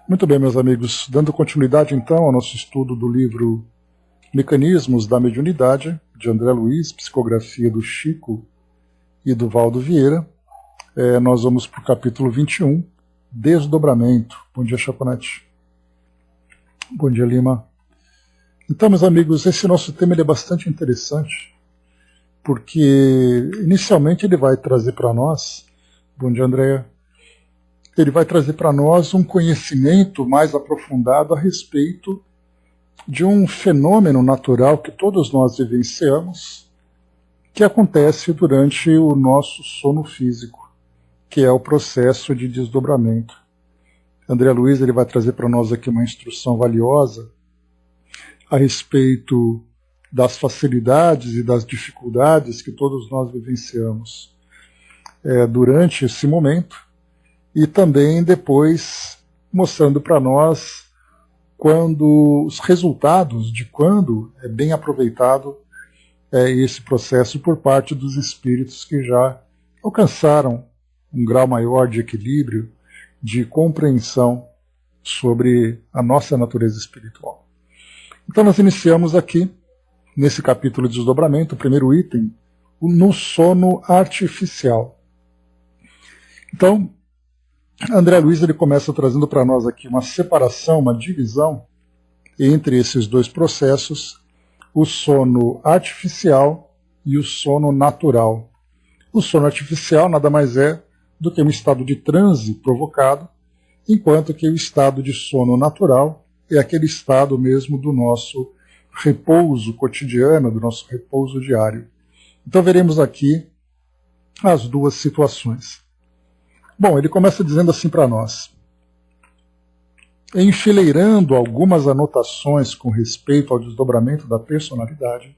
Muito bem, meus amigos, dando continuidade então ao nosso estudo do livro Mecanismos da Mediunidade, de André Luiz, psicografia do Chico e do Valdo Vieira, nós vamos para o capítulo 21, Desdobramento. Bom dia, Chaponete. Bom dia, Lima. Então, meus amigos, esse nosso tema ele é bastante interessante, porque inicialmente ele vai trazer para nós, bom dia, Andréa, ele vai trazer para nós um conhecimento mais aprofundado a respeito de um fenômeno natural que todos nós vivenciamos, que acontece durante o nosso sono físico, que é o processo de desdobramento. André Luiz ele vai trazer para nós aqui uma instrução valiosa a respeito das facilidades e das dificuldades que todos nós vivenciamos durante esse momento, e também depois mostrando para nós os resultados de quando é bem aproveitado esse processo por parte dos espíritos que já alcançaram um grau maior de equilíbrio, de compreensão sobre a nossa natureza espiritual. Então nós iniciamos aqui, nesse capítulo de desdobramento, o primeiro item, no sono artificial. Então, André Luiz ele começa trazendo para nós aqui uma separação, uma divisão entre esses dois processos, o sono artificial e o sono natural. O sono artificial nada mais é do que um estado de transe provocado, enquanto que o estado de sono natural é aquele estado mesmo do nosso repouso cotidiano, do nosso repouso diário. Então veremos aqui as duas situações. Bom, ele começa dizendo assim para nós: enfileirando algumas anotações com respeito ao desdobramento da personalidade,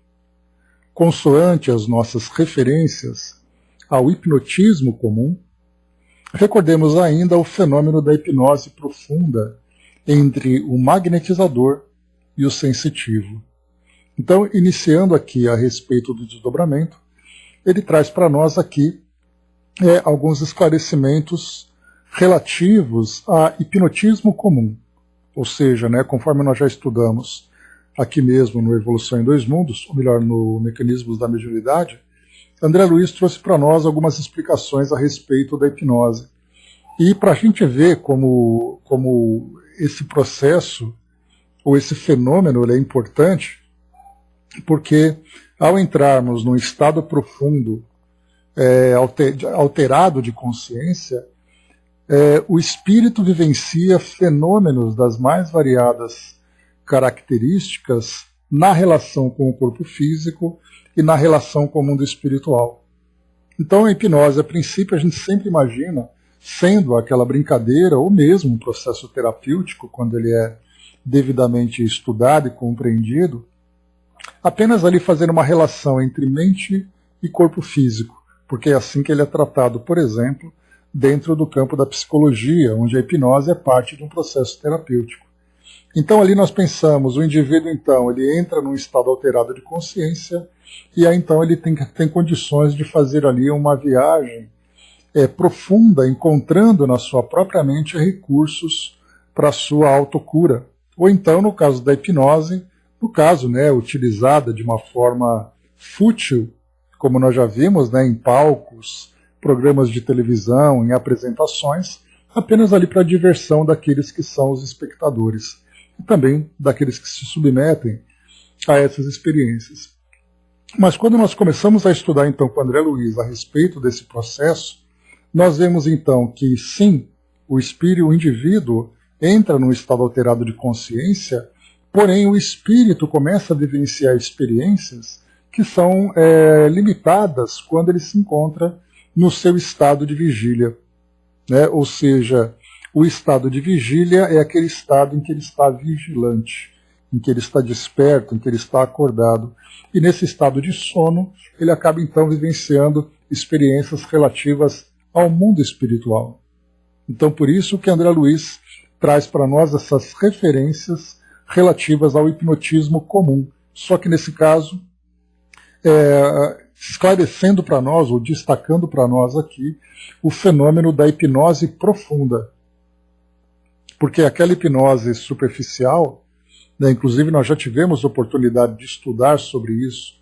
consoante as nossas referências ao hipnotismo comum, recordemos ainda o fenômeno da hipnose profunda entre o magnetizador e o sensitivo. Então, iniciando aqui a respeito do desdobramento, ele traz para nós aqui alguns esclarecimentos relativos a hipnotismo comum, ou seja, conforme nós já estudamos aqui mesmo no Evolução em Dois Mundos, ou melhor, no Mecanismos da Mediunidade, André Luiz trouxe para nós algumas explicações a respeito da hipnose. E para a gente ver como esse processo, ou esse fenômeno ele é importante, porque ao entrarmos num estado profundo, alterado de consciência, o espírito vivencia fenômenos das mais variadas características na relação com o corpo físico e na relação com o mundo espiritual. Então a hipnose, a princípio, a gente sempre imagina sendo aquela brincadeira ou mesmo um processo terapêutico, quando ele é devidamente estudado e compreendido, apenas ali fazendo uma relação entre mente e corpo físico, porque é assim que ele é tratado, por exemplo, dentro do campo da psicologia, onde a hipnose é parte de um processo terapêutico. Então ali nós pensamos, o indivíduo então, ele entra num estado alterado de consciência, e aí então ele tem condições de fazer ali uma viagem profunda, encontrando na sua própria mente recursos para a sua autocura. Ou então, no caso da hipnose, utilizada de uma forma fútil, como nós já vimos em palcos, programas de televisão, em apresentações, apenas ali para a diversão daqueles que são os espectadores, e também daqueles que se submetem a essas experiências. Mas quando nós começamos a estudar então com André Luiz a respeito desse processo, nós vemos então que sim, o espírito, o indivíduo, entra num estado alterado de consciência, porém o espírito começa a vivenciar experiências que são limitadas quando ele se encontra no seu estado de vigília. Ou seja, o estado de vigília é aquele estado em que ele está vigilante, em que ele está desperto, em que ele está acordado. E nesse estado de sono, ele acaba então vivenciando experiências relativas ao mundo espiritual. Então por isso que André Luiz traz para nós essas referências relativas ao hipnotismo comum. Só que nesse caso, esclarecendo para nós, ou destacando para nós aqui, o fenômeno da hipnose profunda. porque aquela hipnose superficial, né, inclusive nós já tivemos oportunidade de estudar sobre isso,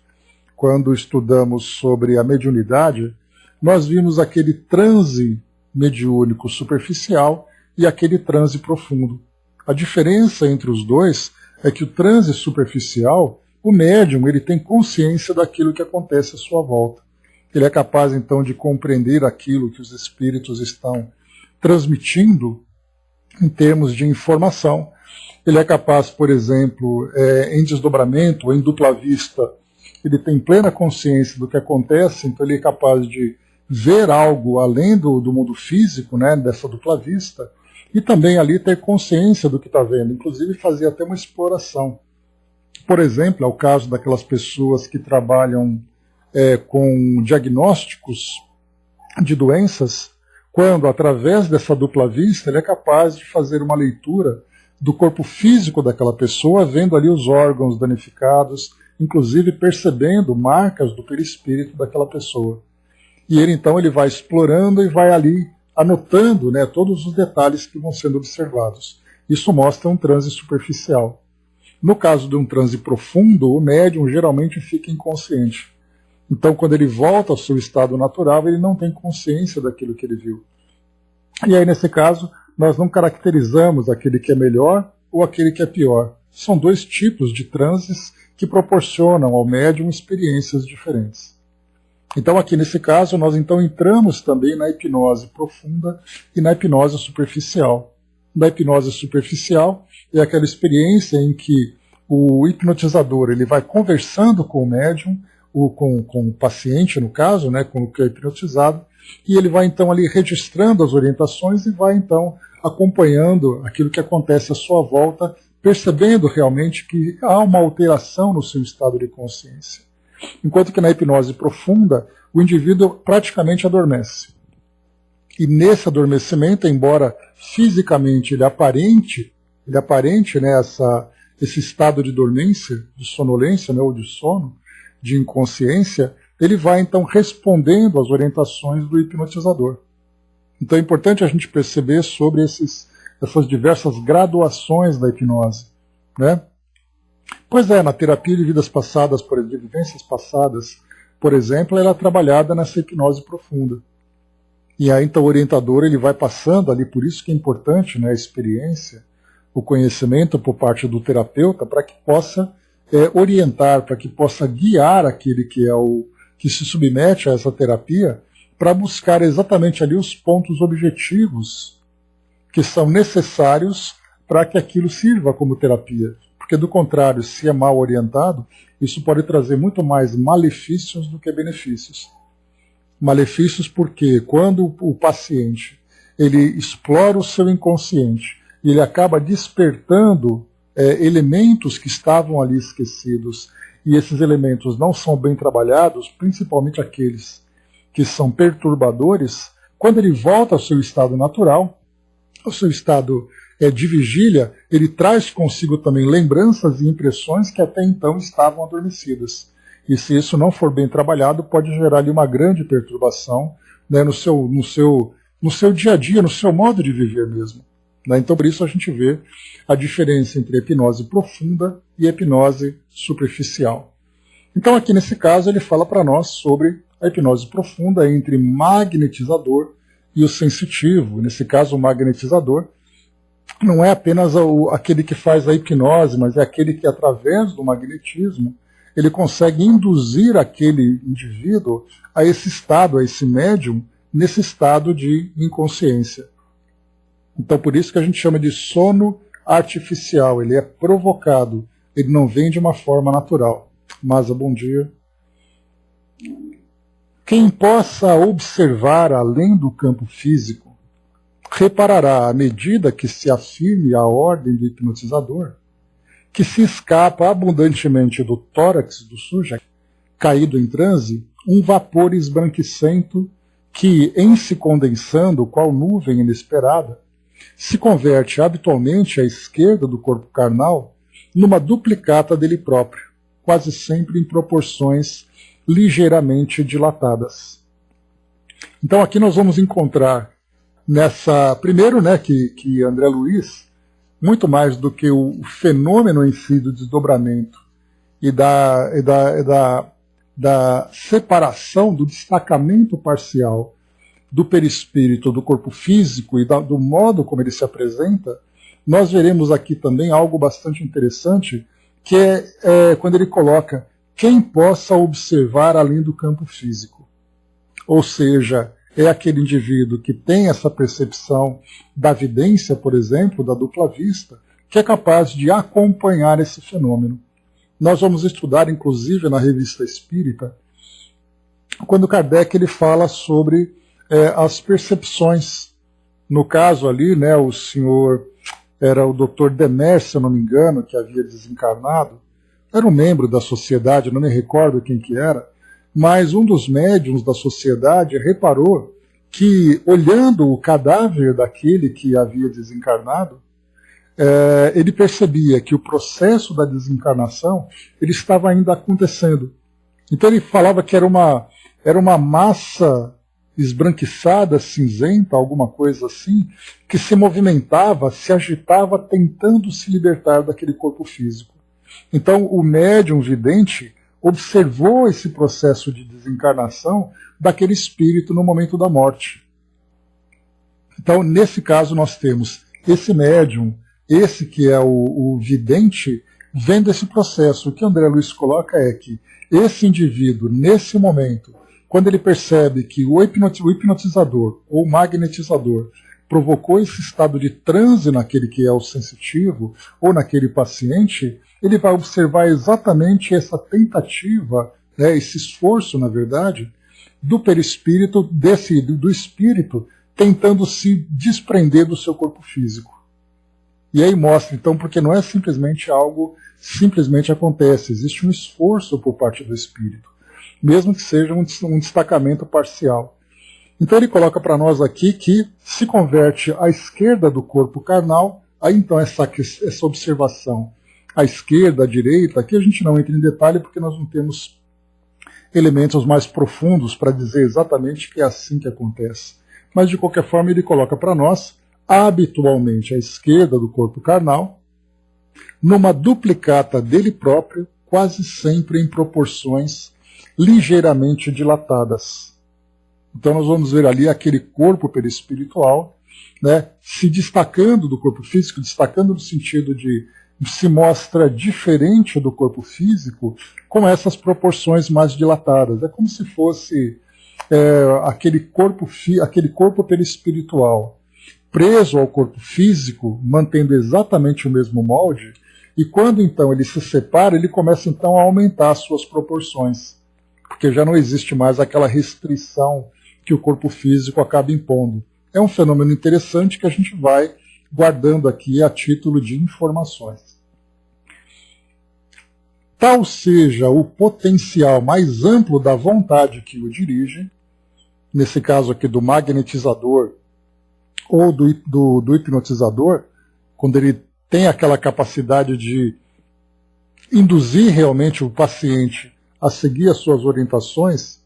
quando estudamos sobre a mediunidade, nós vimos aquele transe mediúnico superficial e aquele transe profundo. A diferença entre os dois é que o transe superficial, o médium, ele tem consciência daquilo que acontece à sua volta. Ele é capaz, então, de compreender aquilo que os espíritos estão transmitindo em termos de informação. Ele é capaz, por exemplo, em desdobramento ou em dupla vista, ele tem plena consciência do que acontece, então ele é capaz de ver algo além do mundo físico, né, dessa dupla vista, e também ali ter consciência do que está vendo, inclusive fazer até uma exploração. Por exemplo, é o caso daquelas pessoas que trabalham com diagnósticos de doenças, quando, através dessa dupla vista, ele é capaz de fazer uma leitura do corpo físico daquela pessoa, vendo ali os órgãos danificados, inclusive percebendo marcas do perispírito daquela pessoa. E ele, então, ele vai explorando e vai ali anotando, né, todos os detalhes que vão sendo observados. Isso mostra um transe superficial. No caso de um transe profundo, o médium geralmente fica inconsciente. Então, quando ele volta ao seu estado natural, ele não tem consciência daquilo que ele viu. E aí, nesse caso, nós não caracterizamos aquele que é melhor ou aquele que é pior. São dois tipos de transes que proporcionam ao médium experiências diferentes. Então, aqui nesse caso, nós então entramos também na hipnose profunda e na hipnose superficial. Da hipnose superficial é aquela experiência em que o hipnotizador ele vai conversando com o médium, com o paciente, no caso, né, com o que é hipnotizado, e ele vai então ali registrando as orientações e vai então acompanhando aquilo que acontece à sua volta, percebendo realmente que há uma alteração no seu estado de consciência. Enquanto que na hipnose profunda, o indivíduo praticamente adormece. E nesse adormecimento, embora fisicamente ele aparente né, esse estado de dormência, de sonolência, né, ou de sono, de inconsciência, ele vai então respondendo às orientações do hipnotizador. Então é importante a gente perceber sobre essas diversas graduações da hipnose, né? Pois é, na terapia de vidas passadas, de vivências passadas, por exemplo, ela é trabalhada nessa hipnose profunda. E aí então o orientador ele vai passando ali, por isso que é importante, né, a experiência, o conhecimento por parte do terapeuta, para que possa orientar, para que possa guiar aquele que se submete a essa terapia, para buscar exatamente ali os pontos objetivos que são necessários para que aquilo sirva como terapia. Porque, do contrário, se é mal orientado, isso pode trazer muito mais malefícios do que benefícios. Malefícios porque, quando o paciente ele explora o seu inconsciente e ele acaba despertando elementos que estavam ali esquecidos, e esses elementos não são bem trabalhados, principalmente aqueles que são perturbadores, quando ele volta ao seu estado natural, ao seu estado de vigília, ele traz consigo também lembranças e impressões que até então estavam adormecidas. E se isso não for bem trabalhado, pode gerar ali uma grande perturbação, né, no seu dia a dia, no seu modo de viver mesmo. Né? Então, por isso a gente vê a diferença entre a hipnose profunda e a hipnose superficial. Então, aqui nesse caso, ele fala para nós sobre a hipnose profunda entre magnetizador e o sensitivo. Nesse caso, o magnetizador não é apenas aquele que faz a hipnose, mas é aquele que, através do magnetismo, ele consegue induzir aquele indivíduo a esse estado, a esse médium, nesse estado de inconsciência. Então, por isso que a gente chama de sono artificial. Ele é provocado, ele não vem de uma forma natural. Masa, bom dia. Quem possa observar além do campo físico, reparará, à medida que se afirme a ordem do hipnotizador, que se escapa abundantemente do tórax do sujeito, caído em transe, um vapor esbranquicento que, em se condensando, qual nuvem inesperada, se converte habitualmente à esquerda do corpo carnal numa duplicata dele próprio, quase sempre em proporções ligeiramente dilatadas. Então aqui nós vamos encontrar primeiro, né, que André Luiz muito mais do que o fenômeno em si do desdobramento e da separação, do destacamento parcial do perispírito, do corpo físico e do modo como ele se apresenta, nós veremos aqui também algo bastante interessante, que é quando ele coloca quem possa observar além do campo físico. Ou seja, é aquele indivíduo que tem essa percepção da vidência, por exemplo, da dupla vista, que é capaz de acompanhar esse fenômeno. Nós vamos estudar, inclusive, na Revista Espírita, quando Kardec ele fala sobre as percepções. No caso ali, né, o senhor era o Dr. Demer, se eu não me engano, que havia desencarnado, era um membro da sociedade, não me recordo quem que era, mas um dos médiuns da sociedade reparou que, olhando o cadáver daquele que havia desencarnado, ele percebia que o processo da desencarnação ele estava ainda acontecendo. Então ele falava que era uma massa esbranquiçada, cinzenta, alguma coisa assim, que se movimentava, se agitava, tentando se libertar daquele corpo físico. Então o médium vidente observou esse processo de desencarnação daquele espírito no momento da morte. Então, nesse caso, nós temos esse médium, esse que é o vidente, vendo esse processo. O que André Luiz coloca é que esse indivíduo, nesse momento, quando ele percebe que o hipnotizador ou magnetizador provocou esse estado de transe naquele que é o sensitivo ou naquele paciente, ele vai observar exatamente essa tentativa, esse esforço, na verdade, do perispírito, do espírito, tentando se desprender do seu corpo físico. E aí mostra, então, porque não é simplesmente algo, simplesmente acontece, existe um esforço por parte do espírito, mesmo que seja um destacamento parcial. Então ele coloca para nós aqui que se converte à esquerda do corpo carnal, aí então essa observação à esquerda, à direita, aqui a gente não entra em detalhe porque nós não temos elementos mais profundos para dizer exatamente que é assim que acontece. Mas de qualquer forma ele coloca para nós, habitualmente à esquerda do corpo carnal, numa duplicata dele próprio, quase sempre em proporções ligeiramente dilatadas. Então nós vamos ver ali aquele corpo perispiritual, né, se destacando do corpo físico, destacando no sentido de se mostra diferente do corpo físico com essas proporções mais dilatadas. É como se fosse aquele corpo perispiritual preso ao corpo físico, mantendo exatamente o mesmo molde, e quando então ele se separa, ele começa então a aumentar as suas proporções, porque já não existe mais aquela restrição que o corpo físico acaba impondo. É um fenômeno interessante que a gente vai guardando aqui a título de informações. Tal seja o potencial mais amplo da vontade que o dirige, nesse caso aqui do magnetizador ou do hipnotizador, quando ele tem aquela capacidade de induzir realmente o paciente a seguir as suas orientações,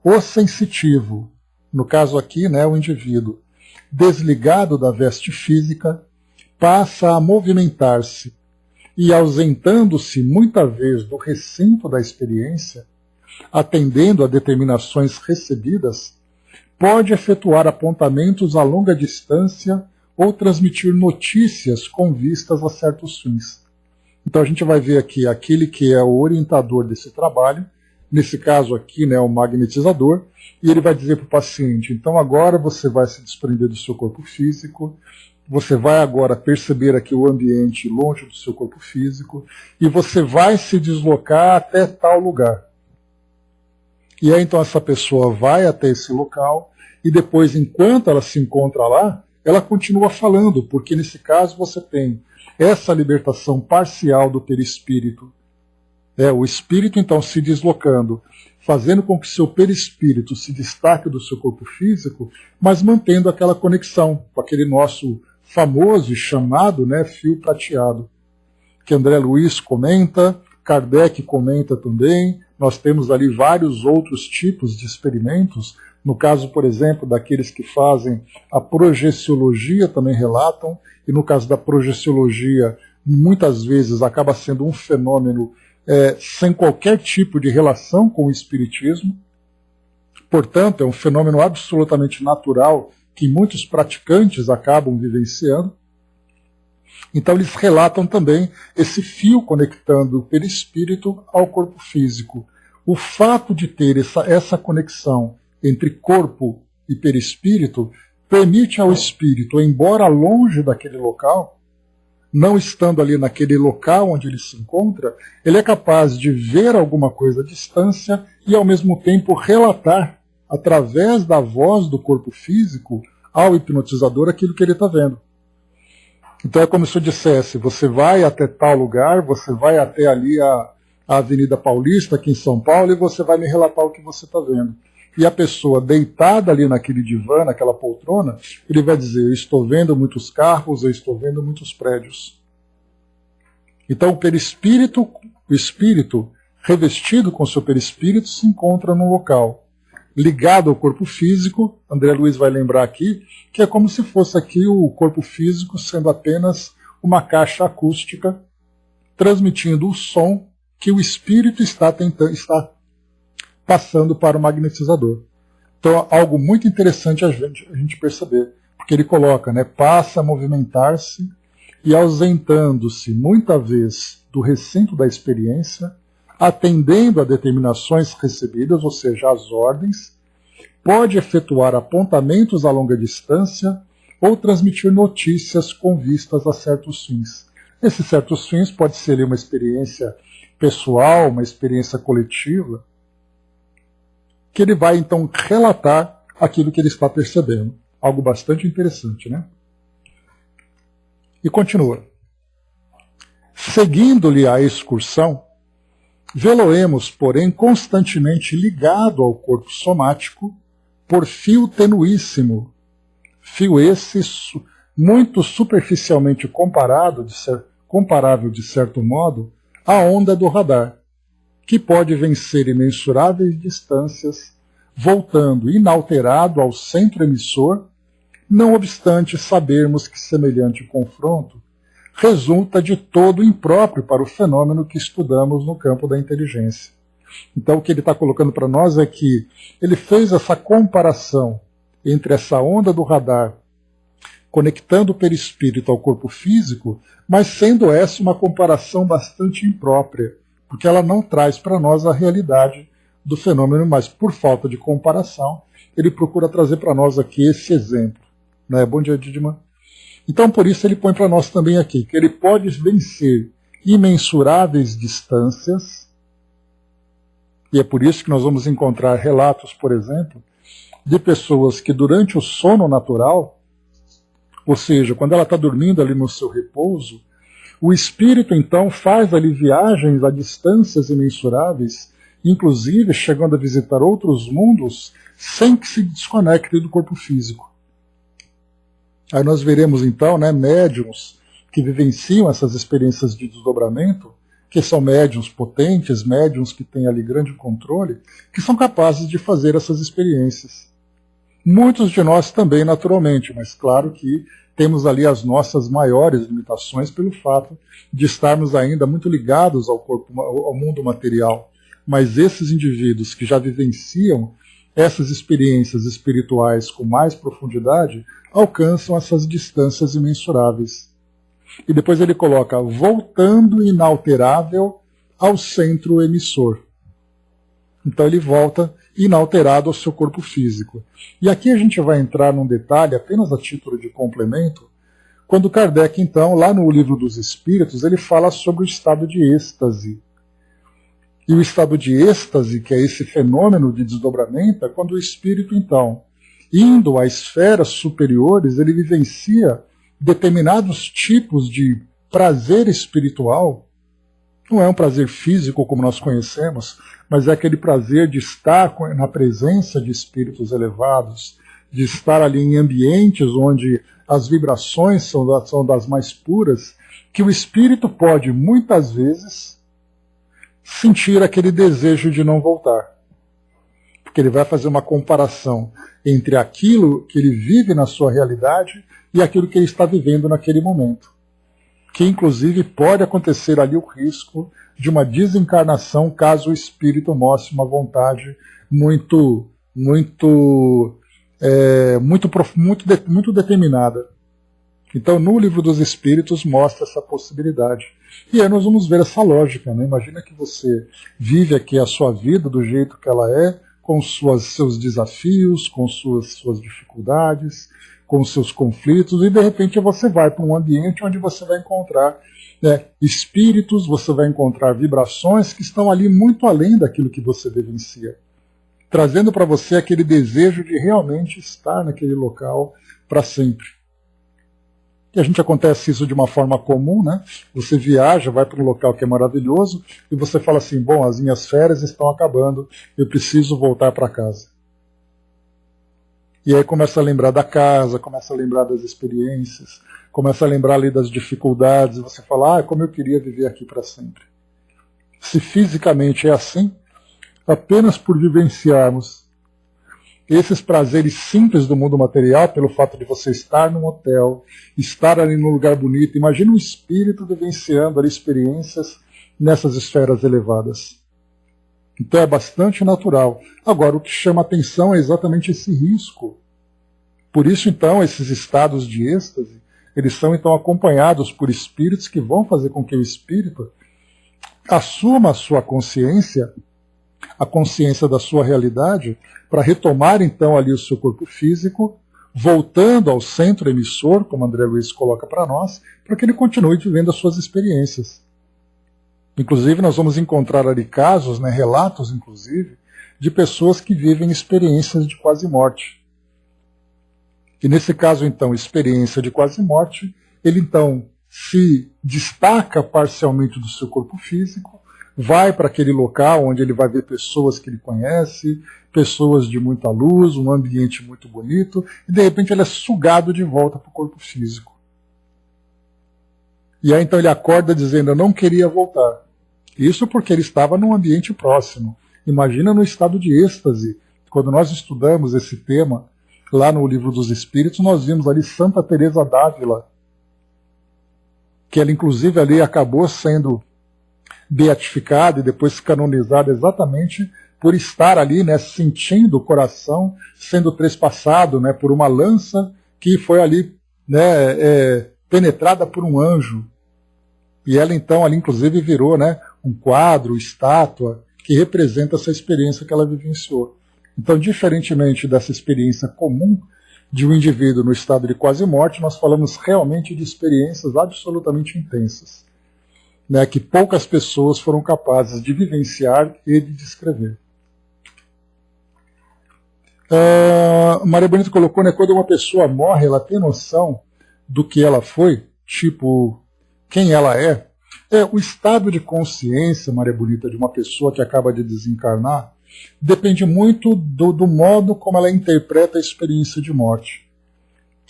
o sensitivo, no caso aqui, né, o indivíduo, desligado da veste física, passa a movimentar-se e, ausentando-se muita vez do recinto da experiência, atendendo a determinações recebidas, pode efetuar apontamentos a longa distância ou transmitir notícias com vistas a certos fins. Então a gente vai ver aqui aquele que é o orientador desse trabalho, nesse caso aqui, né, o magnetizador, e ele vai dizer para o paciente, então agora você vai se desprender do seu corpo físico, você vai agora perceber aqui o ambiente longe do seu corpo físico, e você vai se deslocar até tal lugar. E aí então essa pessoa vai até esse local, e depois, enquanto ela se encontra lá, ela continua falando, porque nesse caso você tem essa libertação parcial do perispírito. O espírito então se deslocando, fazendo com que seu perispírito se destaque do seu corpo físico, mas mantendo aquela conexão com aquele nosso famoso e chamado, né, fio prateado, que André Luiz comenta, Kardec comenta também. Nós temos ali vários outros tipos de experimentos No caso, por exemplo, daqueles que fazem a projeciologia também relatam, e no caso da projeciologia, muitas vezes acaba sendo um fenômeno sem qualquer tipo de relação com o espiritismo. Portanto, é um fenômeno absolutamente natural que muitos praticantes acabam vivenciando. Então eles relatam também esse fio conectando o perispírito ao corpo físico. O fato de ter essa conexão entre corpo e perispírito permite ao espírito, embora longe daquele local, não estando ali naquele local onde ele se encontra, ele é capaz de ver alguma coisa à distância e ao mesmo tempo relatar, através da voz do corpo físico, ao hipnotizador aquilo que ele está vendo. Então é como se eu dissesse, você vai até tal lugar, você vai até ali a Avenida Paulista, aqui em São Paulo, e você vai me relatar o que você está vendo. E a pessoa deitada ali naquele divã, naquela poltrona, ele vai dizer, eu estou vendo muitos carros, eu estou vendo muitos prédios. Então o espírito revestido com seu perispírito se encontra num local ligado ao corpo físico. André Luiz vai lembrar aqui, que é como se fosse aqui o corpo físico sendo apenas uma caixa acústica transmitindo o som que o espírito está passando para o magnetizador. Então, algo muito interessante a gente perceber, porque ele coloca, passa a movimentar-se e ausentando-se muita vez do recinto da experiência, atendendo a determinações recebidas, ou seja, as ordens, pode efetuar apontamentos a longa distância ou transmitir notícias com vistas a certos fins. Esses certos fins pode ser uma experiência pessoal, uma experiência coletiva, que ele vai então relatar aquilo que ele está percebendo. Algo bastante interessante, né? E continua. Seguindo-lhe a excursão, vê-lo-emos, porém, constantemente ligado ao corpo somático por fio tenuíssimo, fio esse muito superficialmente comparável de certo modo à onda do radar, que pode vencer imensuráveis distâncias, voltando inalterado ao centro emissor, não obstante sabermos que semelhante confronto resulta de todo impróprio para o fenômeno que estudamos no campo da inteligência. Então o que ele está colocando para nós é que ele fez essa comparação entre essa onda do radar conectando o perispírito ao corpo físico, mas sendo essa uma comparação bastante imprópria, porque ela não traz para nós a realidade do fenômeno, mas por falta de comparação, ele procura trazer para nós aqui esse exemplo. Bom dia, Didman. Então, por isso, ele põe para nós também aqui, que ele pode vencer imensuráveis distâncias, e é por isso que nós vamos encontrar relatos, por exemplo, de pessoas que durante o sono natural, ou seja, quando ela está dormindo ali no seu repouso, o espírito, então, faz ali viagens a distâncias imensuráveis, inclusive chegando a visitar outros mundos, sem que se desconecte do corpo físico. Aí nós veremos, então, médiums que vivenciam essas experiências de desdobramento, que são médiums potentes, médiums que têm ali grande controle, que são capazes de fazer essas experiências. Muitos de nós também, naturalmente, mas claro que temos ali as nossas maiores limitações pelo fato de estarmos ainda muito ligados ao corpo, ao mundo material. Mas esses indivíduos que já vivenciam essas experiências espirituais com mais profundidade alcançam essas distâncias imensuráveis. E depois ele coloca, voltando inalterável ao centro emissor. Então ele volta inalterado ao seu corpo físico. E aqui a gente vai entrar num detalhe, apenas a título de complemento, quando Kardec, então, lá no Livro dos Espíritos, ele fala sobre o estado de êxtase. E o estado de êxtase, que é esse fenômeno de desdobramento, é quando o espírito, então, indo a esferas superiores, ele vivencia determinados tipos de prazer espiritual. Não é um prazer físico como nós conhecemos, mas é aquele prazer de estar na presença de espíritos elevados, de estar ali em ambientes onde as vibrações são das mais puras, que o espírito pode, muitas vezes, sentir aquele desejo de não voltar. porque ele vai fazer uma comparação entre aquilo que ele vive na sua realidade e aquilo que ele está vivendo naquele momento. Que inclusive pode acontecer ali o risco de uma desencarnação caso o espírito mostre uma vontade muito determinada. Então, no Livro dos Espíritos mostra essa possibilidade. E aí nós vamos ver essa lógica, né? Imagina que você vive aqui a sua vida do jeito que ela é, com seus desafios, com suas dificuldades, com seus conflitos, e de repente você vai para um ambiente onde você vai encontrar, né, espíritos, você vai encontrar vibrações que estão ali muito além daquilo que você vivencia, trazendo para você aquele desejo de realmente estar naquele local para sempre. E a gente acontece isso de uma forma comum, né? Você viaja, vai para um local que é maravilhoso e você fala assim, bom, as minhas férias estão acabando, eu preciso voltar para casa. E aí começa a lembrar da casa, começa a lembrar das experiências, começa a lembrar ali das dificuldades, e você fala, como eu queria viver aqui para sempre. Se fisicamente é assim, apenas por vivenciarmos esses prazeres simples do mundo material, pelo fato de você estar num hotel, estar ali num lugar bonito, imagina um espírito vivenciando ali experiências nessas esferas elevadas. Então é bastante natural. Agora, o que chama atenção é exatamente esse risco. Por isso, então, esses estados de êxtase, eles são então acompanhados por espíritos que vão fazer com que o espírito assuma a sua consciência, a consciência da sua realidade, para retomar então ali o seu corpo físico, voltando ao centro emissor, como André Luiz coloca para nós, para que ele continue vivendo as suas experiências. Inclusive nós vamos encontrar ali casos, né, relatos inclusive, de pessoas que vivem experiências de quase morte. E nesse caso então, experiência de quase morte, ele então se destaca parcialmente do seu corpo físico, vai para aquele local onde ele vai ver pessoas que ele conhece, pessoas de muita luz, um ambiente muito bonito, e de repente ele é sugado de volta para o corpo físico. E aí então ele acorda dizendo, eu não queria voltar. Isso porque ele estava num ambiente próximo. Imagina no estado de êxtase. Quando nós estudamos esse tema, lá no Livro dos Espíritos, nós vimos ali Santa Teresa d'Ávila, que ela inclusive ali acabou sendo beatificada e depois canonizada exatamente por estar ali, né, sentindo o coração sendo trespassado, né, por uma lança que foi ali, né, penetrada por um anjo. E ela então ali inclusive virou, né, um quadro, estátua, que representa essa experiência que ela vivenciou. Então, diferentemente dessa experiência comum de um indivíduo no estado de quase morte, nós falamos realmente de experiências absolutamente intensas, né, que poucas pessoas foram capazes de vivenciar e de descrever. Maria Bonita colocou, né, quando uma pessoa morre, ela tem noção do que ela foi, tipo, quem ela é. O estado de consciência, Maria Bonita, de uma pessoa que acaba de desencarnar, depende muito do modo como ela interpreta a experiência de morte.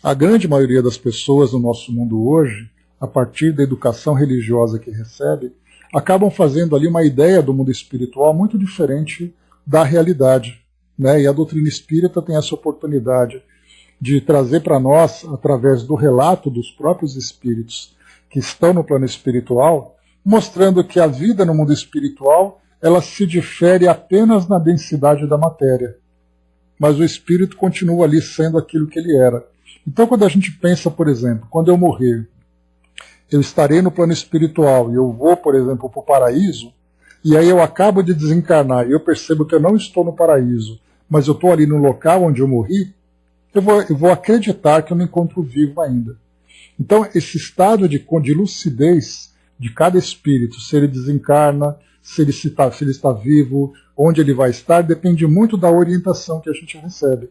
A grande maioria das pessoas no nosso mundo hoje, a partir da educação religiosa que recebe, acabam fazendo ali uma ideia do mundo espiritual muito diferente da realidade, né? E a doutrina espírita tem essa oportunidade de trazer para nós, através do relato dos próprios espíritos que estão no plano espiritual, mostrando que a vida no mundo espiritual ela se difere apenas na densidade da matéria, mas o espírito continua ali sendo aquilo que ele era. Então, quando a gente pensa, por exemplo, quando eu morrer, eu estarei no plano espiritual e eu vou, por exemplo, para o paraíso, e aí eu acabo de desencarnar e eu percebo que eu não estou no paraíso, mas eu estou ali no local onde eu morri, eu vou acreditar que eu me encontro vivo ainda. Então, esse estado de lucidez de cada espírito, se ele desencarna, se ele está vivo, onde ele vai estar, depende muito da orientação que a gente recebe.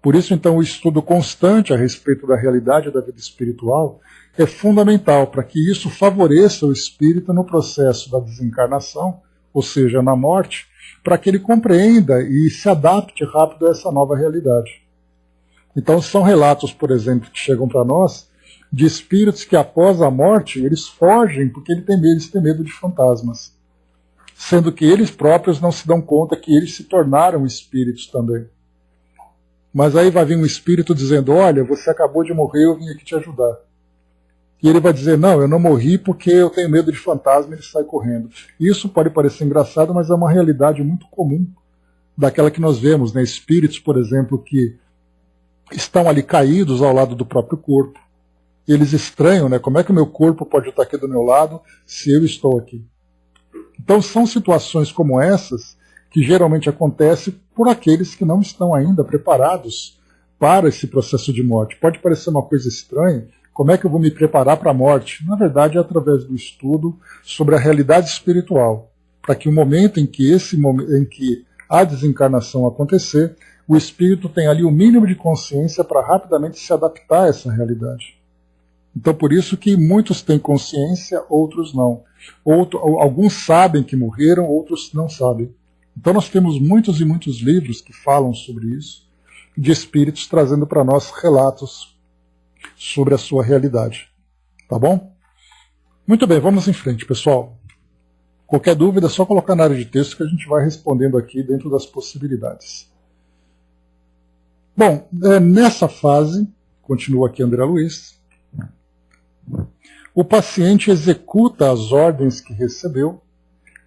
Por isso, então, o estudo constante a respeito da realidade da vida espiritual é fundamental para que isso favoreça o espírito no processo da desencarnação, ou seja, na morte, para que ele compreenda e se adapte rápido a essa nova realidade. Então, são relatos, por exemplo, que chegam para nós de espíritos que após a morte eles fogem porque eles têm medo de fantasmas. sendo que eles próprios não se dão conta que eles se tornaram espíritos também. Mas aí vai vir um espírito dizendo, olha, você acabou de morrer, eu vim aqui te ajudar. E ele vai dizer, não, eu não morri porque eu tenho medo de fantasma, e ele sai correndo. Isso pode parecer engraçado, mas é uma realidade muito comum daquela que nós vemos, né? Espíritos, por exemplo, que estão ali caídos ao lado do próprio corpo. E eles estranham, né? Como é que o meu corpo pode estar aqui do meu lado se eu estou aqui? Então são situações como essas que geralmente acontecem por aqueles que não estão ainda preparados para esse processo de morte. Pode parecer uma coisa estranha, como é que eu vou me preparar para a morte? Na verdade, é através do estudo sobre a realidade espiritual, para que o momento em que a desencarnação acontecer, o espírito tenha ali o mínimo de consciência para rapidamente se adaptar a essa realidade. Então, por isso que muitos têm consciência, outros não. Alguns sabem que morreram, outros não sabem. Então, nós temos muitos e muitos livros que falam sobre isso, de espíritos trazendo para nós relatos sobre a sua realidade. Tá bom? Muito bem, vamos em frente, pessoal. Qualquer dúvida é só colocar na área de texto que a gente vai respondendo aqui dentro das possibilidades. Bom, nessa fase, continua aqui André Luiz, o paciente executa as ordens que recebeu,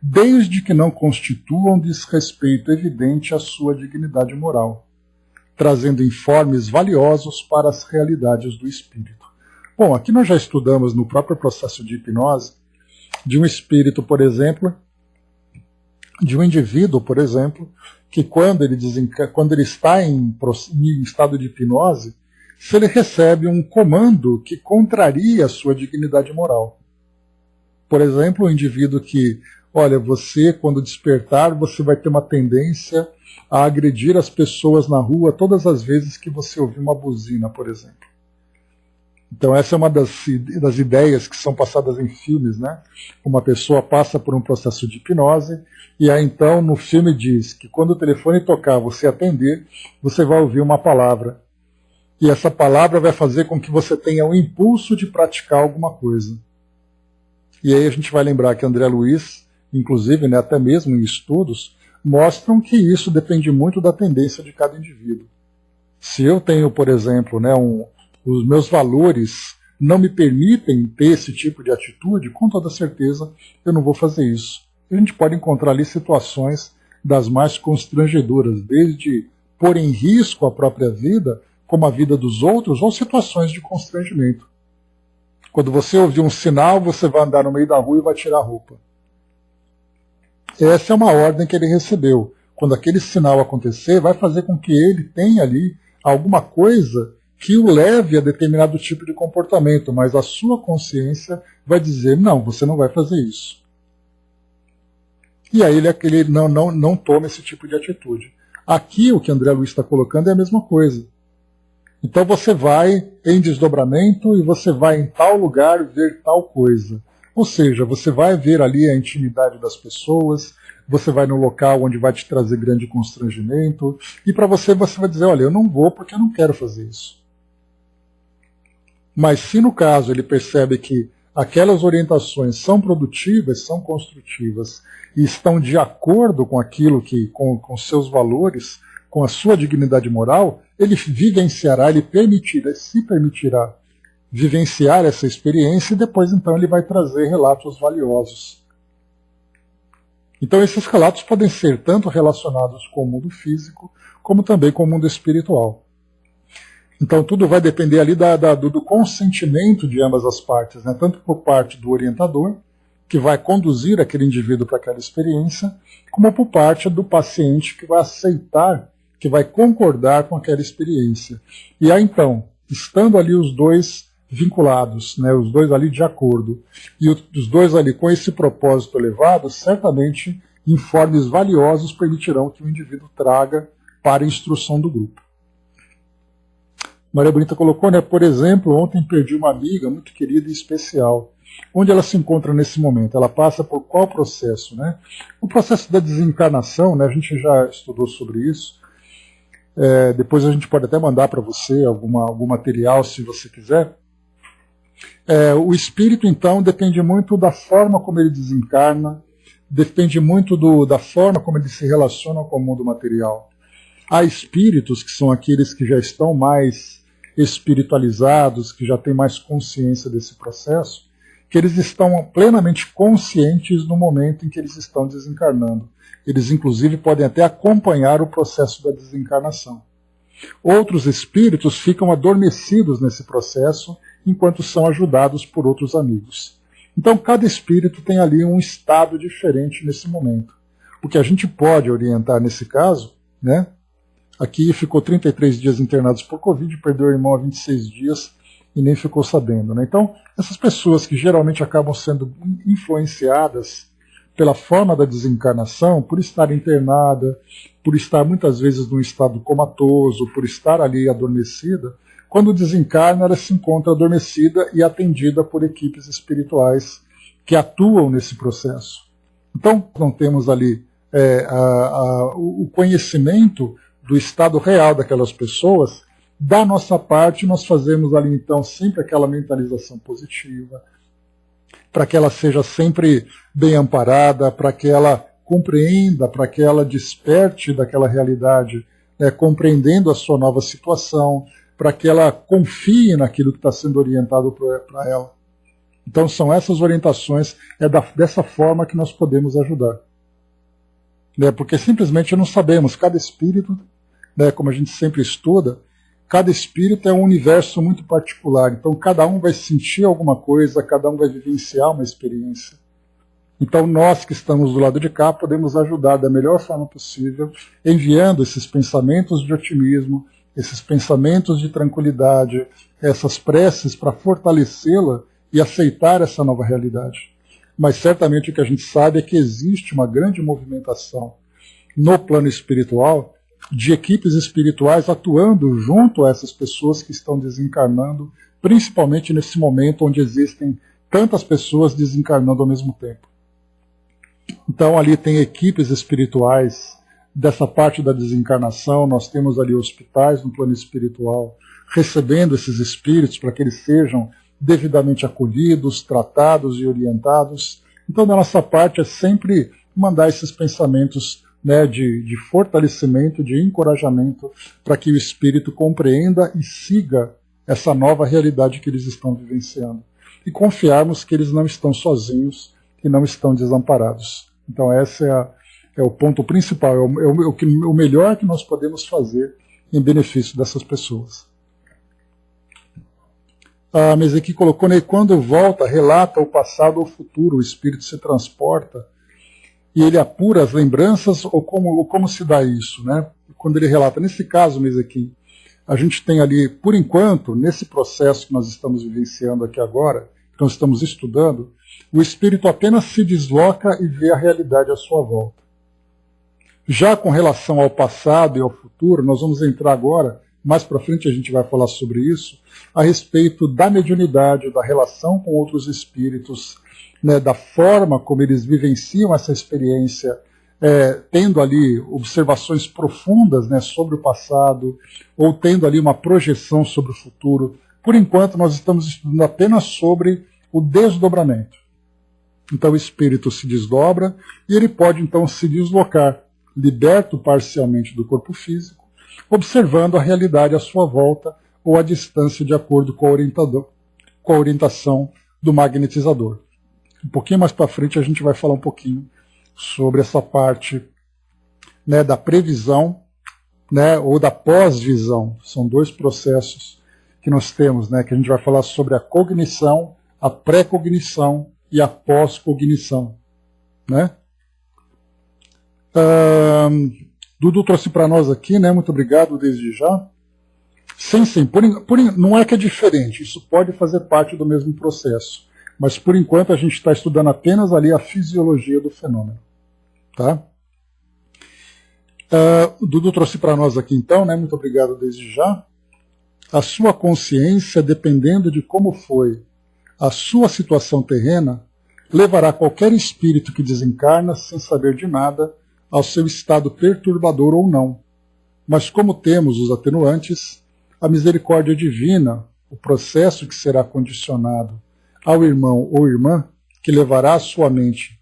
desde que não constituam desrespeito evidente à sua dignidade moral, trazendo informes valiosos para as realidades do espírito. Bom, aqui nós já estudamos no próprio processo de hipnose, de um espírito, por exemplo, de um indivíduo, por exemplo, que quando ele está em estado de hipnose, se ele recebe um comando que contraria a sua dignidade moral. Por exemplo, um indivíduo que, olha, você, quando despertar, você vai ter uma tendência a agredir as pessoas na rua todas as vezes que você ouvir uma buzina, por exemplo. Então essa é uma das ideias que são passadas em filmes, né? Uma pessoa passa por um processo de hipnose e aí então no filme diz que quando o telefone tocar, você atender, você vai ouvir uma palavra. E essa palavra vai fazer com que você tenha o impulso de praticar alguma coisa. E aí a gente vai lembrar que André Luiz, inclusive, né, até mesmo em estudos, mostram que isso depende muito da tendência de cada indivíduo. Se eu tenho, por exemplo, né, os meus valores não me permitem ter esse tipo de atitude, com toda certeza eu não vou fazer isso. A gente pode encontrar ali situações das mais constrangedoras, desde pôr em risco a própria vida, como a vida dos outros, ou situações de constrangimento. Quando você ouvir um sinal, você vai andar no meio da rua e vai tirar a roupa. Essa é uma ordem que ele recebeu. Quando aquele sinal acontecer, vai fazer com que ele tenha ali alguma coisa que o leve a determinado tipo de comportamento, mas a sua consciência vai dizer, não, você não vai fazer isso. E aí ele não toma esse tipo de atitude. Aqui o que André Luiz está colocando é a mesma coisa. Então você vai em desdobramento e você vai em tal lugar ver tal coisa. Ou seja, você vai ver ali a intimidade das pessoas, você vai no local onde vai te trazer grande constrangimento, e para você vai dizer, olha, eu não vou porque eu não quero fazer isso. Mas se no caso ele percebe que aquelas orientações são produtivas, são construtivas, e estão de acordo com aquilo com seus valores, com a sua dignidade moral, ele vivenciará, se permitirá vivenciar essa experiência e depois então ele vai trazer relatos valiosos. Então esses relatos podem ser tanto relacionados com o mundo físico, como também com o mundo espiritual. Então tudo vai depender ali do consentimento de ambas as partes, né? Tanto por parte do orientador, que vai conduzir aquele indivíduo para aquela experiência, como por parte do paciente que vai aceitar, que vai concordar com aquela experiência. E aí então, estando ali os dois vinculados, né, os dois ali de acordo, e os dois ali com esse propósito elevado, certamente informes valiosos permitirão que o indivíduo traga para a instrução do grupo. Maria Bonita colocou, né, por exemplo, ontem perdi uma amiga muito querida e especial. Onde ela se encontra nesse momento? Ela passa por qual processo? Né? O processo da desencarnação, né, a gente já estudou sobre isso. Depois a gente pode até mandar para você algum material, se você quiser. O espírito, então, depende muito da forma como ele desencarna, depende muito da forma como eles se relacionam com o mundo material. Há espíritos, que são aqueles que já estão mais espiritualizados, que já têm mais consciência desse processo, que eles estão plenamente conscientes no momento em que eles estão desencarnando. Eles, inclusive, podem até acompanhar o processo da desencarnação. Outros espíritos ficam adormecidos nesse processo enquanto são ajudados por outros amigos. Então, cada espírito tem ali um estado diferente nesse momento. O que a gente pode orientar nesse caso, né? Aqui ficou 33 dias internados por Covid, perdeu o irmão há 26 dias e nem ficou sabendo, né? Então, essas pessoas que geralmente acabam sendo influenciadas pela forma da desencarnação, por estar internada, por estar muitas vezes num estado comatoso, por estar ali adormecida, quando desencarna ela se encontra adormecida e atendida por equipes espirituais que atuam nesse processo. Então, não temos ali o conhecimento do estado real daquelas pessoas. Da nossa parte, nós fazemos ali então sempre aquela mentalização positiva, para que ela seja sempre bem amparada, para que ela compreenda, para que ela desperte daquela realidade, compreendendo a sua nova situação, para que ela confie naquilo que está sendo orientado para ela. Então são essas orientações, dessa forma que nós podemos ajudar. Porque simplesmente não sabemos, cada espírito, como a gente sempre estuda, cada espírito é um universo muito particular, então cada um vai sentir alguma coisa, cada um vai vivenciar uma experiência. Então nós que estamos do lado de cá podemos ajudar da melhor forma possível, enviando esses pensamentos de otimismo, esses pensamentos de tranquilidade, essas preces para fortalecê-la e aceitar essa nova realidade. Mas certamente o que a gente sabe é que existe uma grande movimentação no plano espiritual, de equipes espirituais atuando junto a essas pessoas que estão desencarnando, principalmente nesse momento onde existem tantas pessoas desencarnando ao mesmo tempo. Então ali tem equipes espirituais dessa parte da desencarnação, nós temos ali hospitais no plano espiritual, recebendo esses espíritos para que eles sejam devidamente acolhidos, tratados e orientados. Então da nossa parte é sempre mandar esses pensamentos de fortalecimento, de encorajamento, para que o espírito compreenda e siga essa nova realidade que eles estão vivenciando. E confiarmos que eles não estão sozinhos, que não estão desamparados. Então esse é o ponto principal, o melhor que nós podemos fazer em benefício dessas pessoas. A Mesequi colocou, quando volta, relata o passado ou o futuro, o espírito se transporta, e ele apura as lembranças, ou como se dá isso, né? Quando ele relata, nesse caso, Mesequi, a gente tem ali, por enquanto, nesse processo que nós estamos vivenciando aqui agora, que nós estamos estudando, o espírito apenas se desloca e vê a realidade à sua volta. Já com relação ao passado e ao futuro, nós vamos entrar agora, mais para frente a gente vai falar sobre isso, a respeito da mediunidade, da relação com outros espíritos, da forma como eles vivenciam essa experiência, tendo ali observações profundas sobre o passado, ou tendo ali uma projeção sobre o futuro. Por enquanto, nós estamos estudando apenas sobre o desdobramento. Então o espírito se desdobra e ele pode então se deslocar, liberto parcialmente do corpo físico, observando a realidade à sua volta ou à distância de acordo com a orientação do magnetizador. Um pouquinho mais para frente a gente vai falar um pouquinho sobre essa parte da previsão ou da pós-visão. São dois processos que nós temos, que a gente vai falar sobre a cognição, a pré-cognição e a pós-cognição. Dudu trouxe para nós aqui, muito obrigado desde já. Sim, não é que é diferente, isso pode fazer parte do mesmo processo. Mas, por enquanto, a gente está estudando apenas ali a fisiologia do fenômeno. Tá? Dudu trouxe para nós aqui, então, muito obrigado desde já. A sua consciência, dependendo de como foi a sua situação terrena, levará qualquer espírito que desencarna, sem saber de nada, ao seu estado perturbador ou não. Mas como temos os atenuantes, a misericórdia divina, o processo que será condicionado ao irmão ou irmã, que levará a sua mente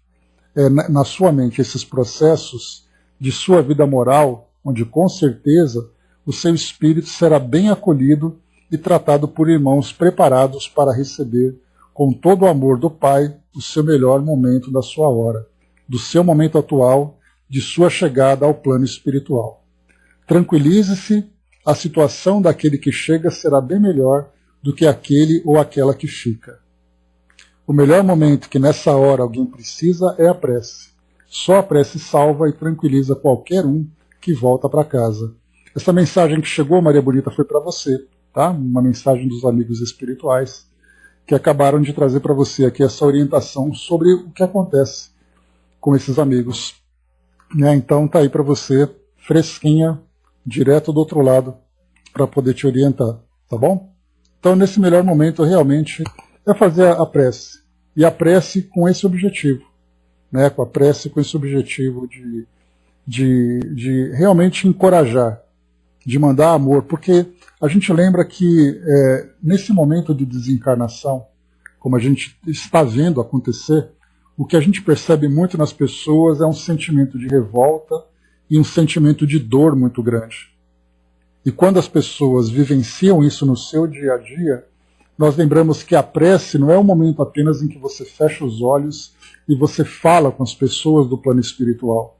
na sua mente esses processos de sua vida moral, onde com certeza o seu espírito será bem acolhido e tratado por irmãos preparados para receber com todo o amor do Pai o seu melhor momento da sua hora, do seu momento atual, de sua chegada ao plano espiritual. Tranquilize-se, a situação daquele que chega será bem melhor do que aquele ou aquela que fica. O melhor momento que nessa hora alguém precisa é a prece. Só a prece salva e tranquiliza qualquer um que volta para casa. Essa mensagem que chegou, Maria Bonita, foi para você, tá? Uma mensagem dos amigos espirituais que acabaram de trazer para você aqui essa orientação sobre o que acontece com esses amigos. Então tá aí para você, fresquinha, direto do outro lado, para poder te orientar, tá bom? Então nesse melhor momento realmente é fazer a prece. E a prece com esse objetivo, né? Com a prece com esse objetivo de realmente encorajar, de mandar amor, porque a gente lembra que nesse momento de desencarnação, como a gente está vendo acontecer, o que a gente percebe muito nas pessoas é um sentimento de revolta e um sentimento de dor muito grande. E quando as pessoas vivenciam isso no seu dia a dia, nós lembramos que a prece não é um momento apenas em que você fecha os olhos e você fala com as pessoas do plano espiritual.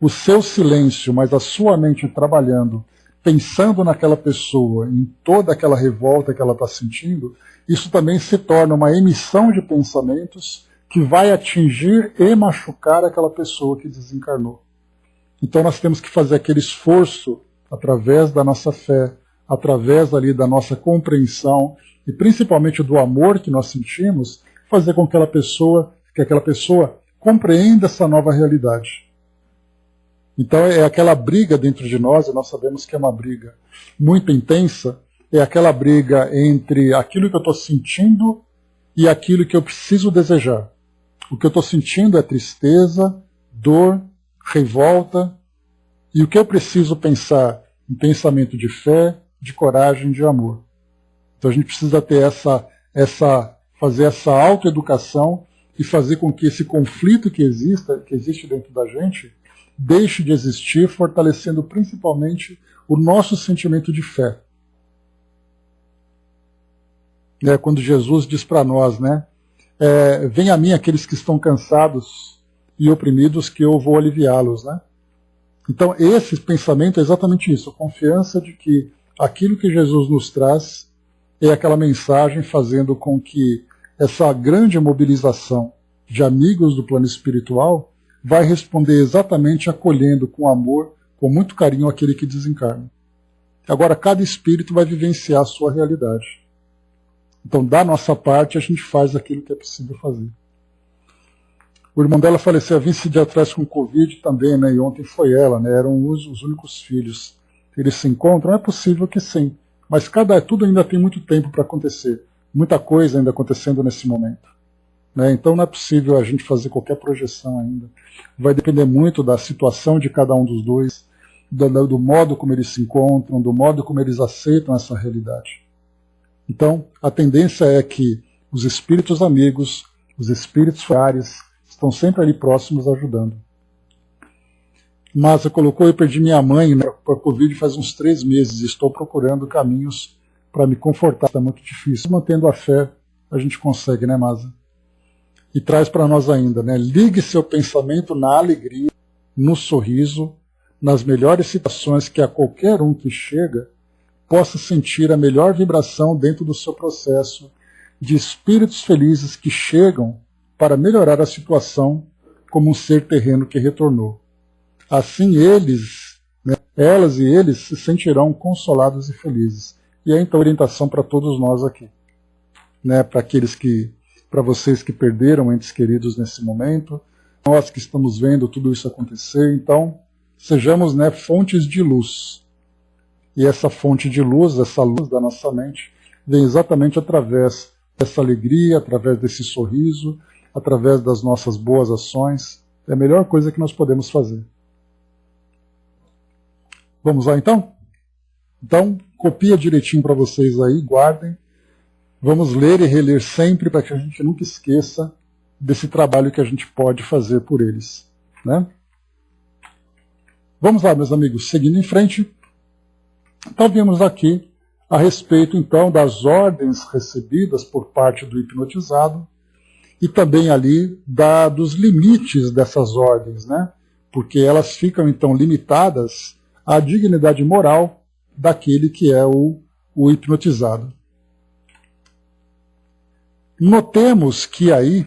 O seu silêncio, mas a sua mente trabalhando, pensando naquela pessoa, em toda aquela revolta que ela está sentindo, isso também se torna uma emissão de pensamentos que vai atingir e machucar aquela pessoa que desencarnou. Então nós temos que fazer aquele esforço através da nossa fé, através ali da nossa compreensão e principalmente do amor que nós sentimos, fazer com que aquela pessoa compreenda essa nova realidade. Então é aquela briga dentro de nós, e nós sabemos que é uma briga muito intensa, é aquela briga entre aquilo que eu estou sentindo e aquilo que eu preciso desejar. O que eu estou sentindo é tristeza, dor, revolta, e o que eu preciso pensar? Um pensamento de fé, de coragem, de amor. Então a gente precisa ter fazer essa autoeducação e fazer com que esse conflito que existe dentro da gente, deixe de existir, fortalecendo principalmente o nosso sentimento de fé. Quando Jesus diz para nós, venha a mim aqueles que estão cansados e oprimidos, que eu vou aliviá-los. Então esse pensamento é exatamente isso, a confiança de que aquilo que Jesus nos traz é aquela mensagem fazendo com que essa grande mobilização de amigos do plano espiritual vai responder exatamente acolhendo com amor, com muito carinho aquele que desencarna. Agora, cada espírito vai vivenciar a sua realidade. Então, da nossa parte, a gente faz aquilo que é possível fazer. O irmão dela faleceu há 20 dias atrás com Covid também, e ontem foi ela, eram os únicos filhos. Eles se encontram? É possível que sim, mas tudo ainda tem muito tempo para acontecer, muita coisa ainda acontecendo nesse momento. Então não é possível a gente fazer qualquer projeção ainda. Vai depender muito da situação de cada um dos dois, do modo como eles se encontram, do modo como eles aceitam essa realidade. Então, a tendência é que os espíritos amigos, os espíritos familiares, estão sempre ali próximos ajudando. Márcia colocou, eu perdi minha mãe para a Covid faz uns 3 meses, estou procurando caminhos para me confortar, está muito difícil. Mantendo a fé, a gente consegue, Márcia? E traz para nós ainda, ligue seu pensamento na alegria, no sorriso, nas melhores situações que a qualquer um que chega possa sentir a melhor vibração dentro do seu processo de espíritos felizes que chegam para melhorar a situação como um ser terreno que retornou. Assim elas e eles se sentirão consolados e felizes. E é então a orientação para todos nós aqui, para vocês que perderam entes queridos nesse momento, nós que estamos vendo tudo isso acontecer, então sejamos fontes de luz. E essa fonte de luz, essa luz da nossa mente, vem exatamente através dessa alegria, através desse sorriso, através das nossas boas ações. É a melhor coisa que nós podemos fazer. Vamos lá então? Então, copia direitinho para vocês aí, guardem. Vamos ler e reler sempre para que a gente nunca esqueça desse trabalho que a gente pode fazer por eles, né? Vamos lá, meus amigos, seguindo em frente. Então, vimos aqui a respeito, então, das ordens recebidas por parte do hipnotizado e também ali dos limites dessas ordens, né? Porque elas ficam, então, limitadas à dignidade moral daquele que é o hipnotizado. Notemos que aí,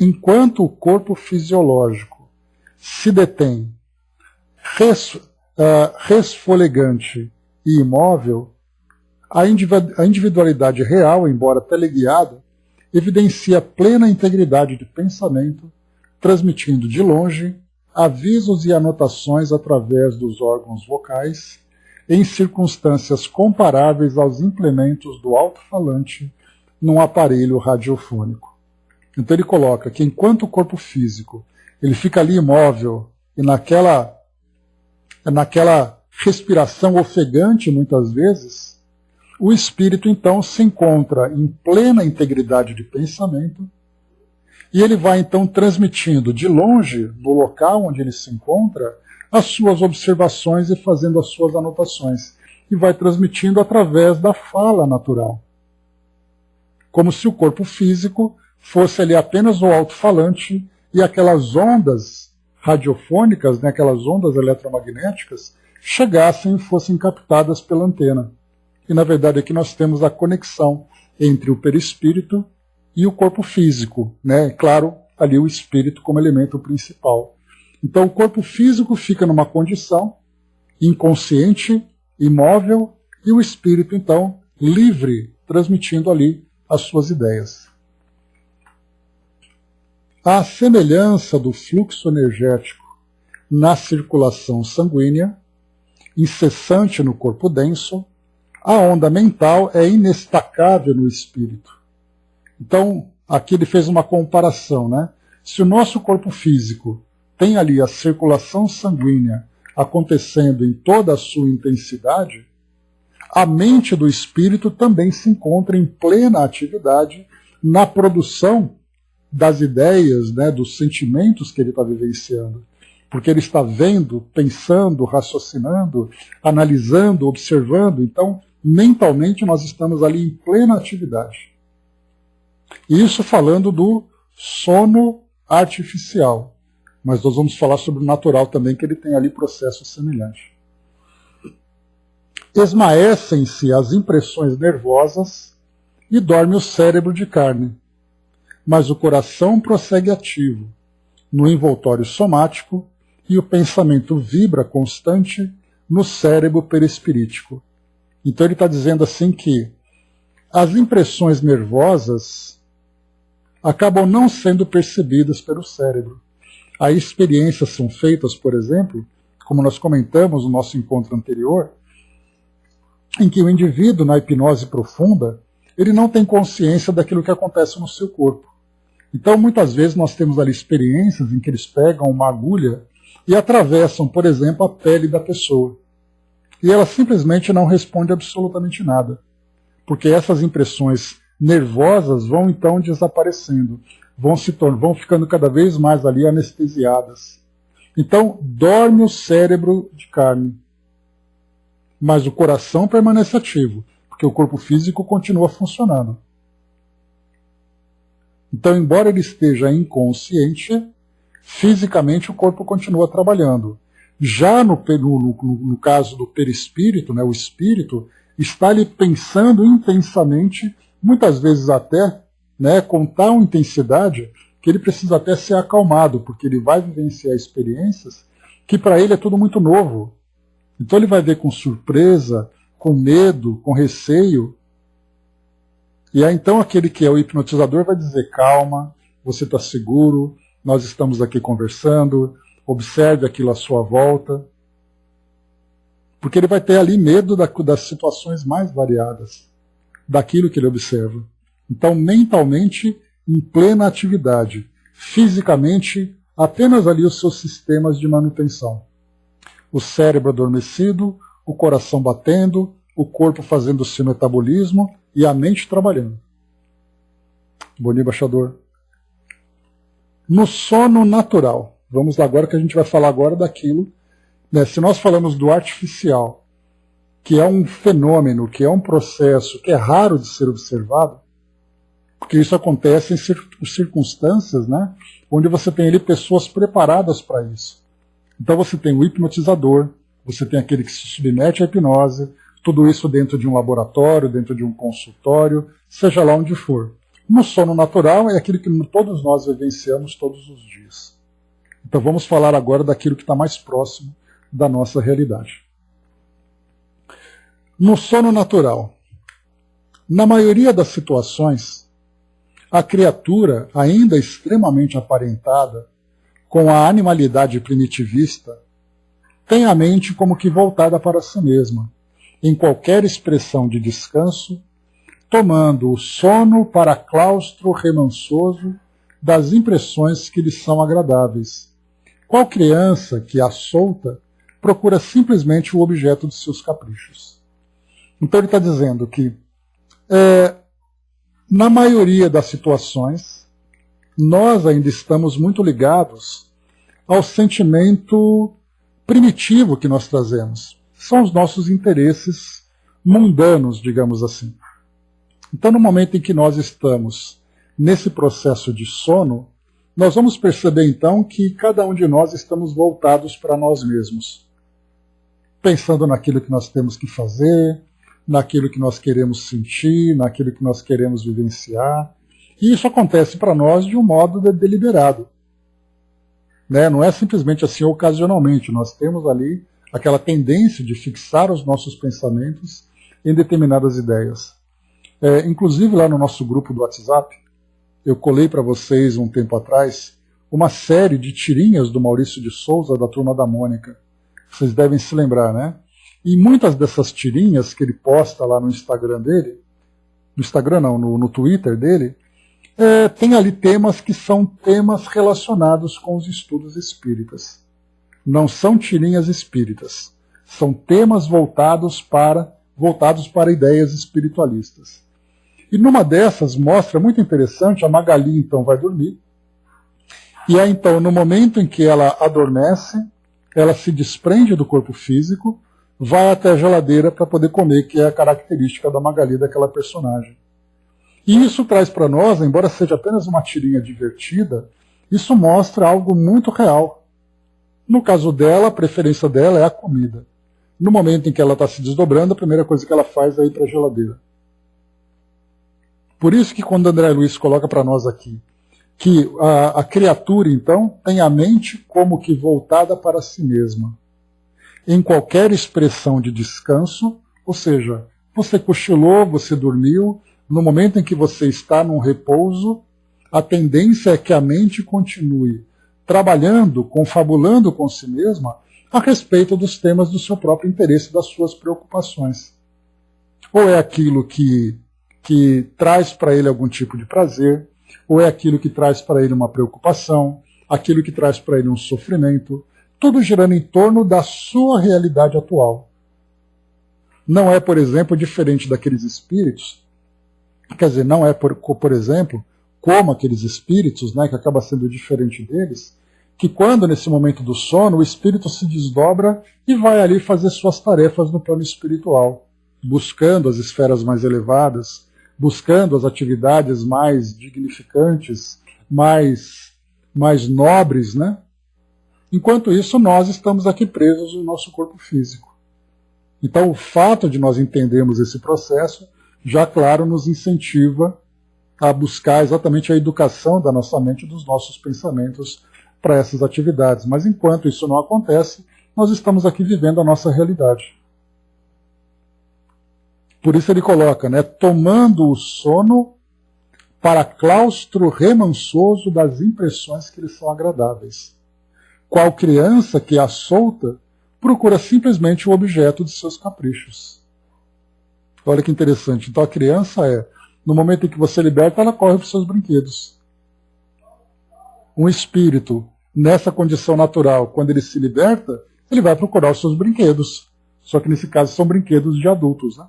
enquanto o corpo fisiológico se detém resfolegante e imóvel, a individualidade real, embora teleguiada, evidencia plena integridade de pensamento, transmitindo de longe avisos e anotações através dos órgãos vocais, em circunstâncias comparáveis aos implementos do alto-falante num aparelho radiofônico. Então ele coloca que enquanto o corpo físico ele fica ali imóvel e naquela respiração ofegante muitas vezes, o espírito então se encontra em plena integridade de pensamento e ele vai então transmitindo de longe, no local onde ele se encontra, as suas observações e fazendo as suas anotações. E vai transmitindo através da fala natural. Como se o corpo físico fosse ali apenas o alto-falante e aquelas ondas radiofônicas, né, aquelas ondas eletromagnéticas, chegassem e fossem captadas pela antena. E na verdade aqui nós temos a conexão entre o perispírito e o corpo físico, né? Claro, ali o espírito como elemento principal. Então o corpo físico fica numa condição inconsciente, imóvel, e o espírito então livre, transmitindo ali as suas ideias. À semelhança do fluxo energético na circulação sanguínea, incessante no corpo denso, a onda mental é inestacável no espírito. Então, aqui ele fez uma comparação, né? Se o nosso corpo físico tem ali a circulação sanguínea acontecendo em toda a sua intensidade, a mente do espírito também se encontra em plena atividade na produção das ideias, né, dos sentimentos que ele está vivenciando. Porque ele está vendo, pensando, raciocinando, analisando, observando. Então, mentalmente, nós estamos ali em plena atividade. Isso falando do sono artificial. Mas nós vamos falar sobre o natural também, que ele tem ali processo semelhante. Esmaecem-se as impressões nervosas e dorme o cérebro de carne. Mas o coração prossegue ativo, no envoltório somático, e o pensamento vibra constante no cérebro perispirítico. Então ele está dizendo assim que as impressões nervosas acabam não sendo percebidas pelo cérebro. Aí experiências são feitas, por exemplo, como nós comentamos no nosso encontro anterior, em que o indivíduo, na hipnose profunda, ele não tem consciência daquilo que acontece no seu corpo. Então, muitas vezes, nós temos ali experiências em que eles pegam uma agulha e atravessam, por exemplo, a pele da pessoa. E ela simplesmente não responde absolutamente nada. Porque essas impressões nervosas vão, então, desaparecendo. Vão ficando cada vez mais ali anestesiadas. Então, dorme o cérebro de carne. Mas o coração permanece ativo, porque o corpo físico continua funcionando. Então, embora ele esteja inconsciente, fisicamente o corpo continua trabalhando. Já no caso do perispírito, né, o espírito está ali pensando intensamente, muitas vezes até, né, com tal intensidade que ele precisa até ser acalmado, porque ele vai vivenciar experiências que para ele é tudo muito novo. Então ele vai ver com surpresa, com medo, com receio. E aí então aquele que é o hipnotizador vai dizer: calma, você está seguro, nós estamos aqui conversando, observe aquilo à sua volta. Porque ele vai ter ali medo das situações mais variadas, daquilo que ele observa. Então, mentalmente, em plena atividade, fisicamente, apenas ali os seus sistemas de manutenção. O cérebro adormecido, o coração batendo, o corpo fazendo o seu metabolismo e a mente trabalhando. Bom dia, embaixador. No sono natural, vamos lá agora que a gente vai falar agora daquilo, né, se nós falamos do artificial, que é um fenômeno, que é um processo que é raro de ser observado, porque isso acontece em circunstâncias, né, onde você tem ali pessoas preparadas para isso. Então você tem o hipnotizador, você tem aquele que se submete à hipnose, tudo isso dentro de um laboratório, dentro de um consultório, seja lá onde for. No sono natural é aquilo que todos nós vivenciamos todos os dias. Então vamos falar agora daquilo que está mais próximo da nossa realidade. No sono natural, na maioria das situações, a criatura, ainda extremamente aparentada, com a animalidade primitivista, tem a mente como que voltada para si mesma, em qualquer expressão de descanso, tomando o sono para claustro remansoso das impressões que lhe são agradáveis. Qual criança que, à solta, procura simplesmente o objeto de seus caprichos? Então ele está dizendo que, na maioria das situações, nós ainda estamos muito ligados ao sentimento primitivo que nós trazemos. São os nossos interesses mundanos, digamos assim. Então, no momento em que nós estamos nesse processo de sono, nós vamos perceber então que cada um de nós estamos voltados para nós mesmos, pensando naquilo que nós temos que fazer, naquilo que nós queremos sentir, naquilo que nós queremos vivenciar. E isso acontece para nós de um modo deliberado. Né? Não é simplesmente assim ocasionalmente. Nós temos ali aquela tendência de fixar os nossos pensamentos em determinadas ideias. Inclusive lá no nosso grupo do WhatsApp, eu colei para vocês um tempo atrás uma série de tirinhas do Maurício de Souza, da Turma da Mônica. Vocês devem se lembrar, né? E muitas dessas tirinhas que ele posta lá no Instagram dele, no Instagram não, no Twitter dele, tem ali temas que são temas relacionados com os estudos espíritas. Não são tirinhas espíritas. São temas voltados para ideias espiritualistas. E numa dessas mostra muito interessante, a Magali então vai dormir, e aí então no momento em que ela adormece, ela se desprende do corpo físico, vai até a geladeira para poder comer, que é a característica da Magali, daquela personagem. E isso traz para nós, embora seja apenas uma tirinha divertida, isso mostra algo muito real. No caso dela, a preferência dela é a comida. No momento em que ela está se desdobrando, a primeira coisa que ela faz é ir para a geladeira. Por isso que quando André Luiz coloca para nós aqui que a criatura, então, tem a mente como que voltada para si mesma. Em qualquer expressão de descanso, ou seja, você cochilou, você dormiu, no momento em que você está num repouso, a tendência é que a mente continue trabalhando, confabulando com si mesma a respeito dos temas do seu próprio interesse, das suas preocupações. Ou é aquilo que traz para ele algum tipo de prazer, ou é aquilo que traz para ele uma preocupação, aquilo que traz para ele um sofrimento, tudo girando em torno da sua realidade atual. Não é, por exemplo, diferente daqueles espíritos, quer dizer, não é, por exemplo, como aqueles espíritos, né, que acaba sendo diferente deles, que quando, nesse momento do sono, o espírito se desdobra e vai ali fazer suas tarefas no plano espiritual, buscando as esferas mais elevadas, buscando as atividades mais dignificantes, mais nobres, né? Enquanto isso, nós estamos aqui presos no nosso corpo físico. Então, o fato de nós entendermos esse processo, já, claro, nos incentiva a buscar exatamente a educação da nossa mente e dos nossos pensamentos para essas atividades. Mas enquanto isso não acontece, nós estamos aqui vivendo a nossa realidade. Por isso ele coloca, né, tomando o sono para claustro remansoso das impressões que lhe são agradáveis. Qual criança que, à solta, procura simplesmente o objeto de seus caprichos. Olha que interessante. Então a criança no momento em que você liberta, ela corre para os seus brinquedos. Um espírito, nessa condição natural, quando ele se liberta, ele vai procurar os seus brinquedos. Só que nesse caso são brinquedos de adultos, né?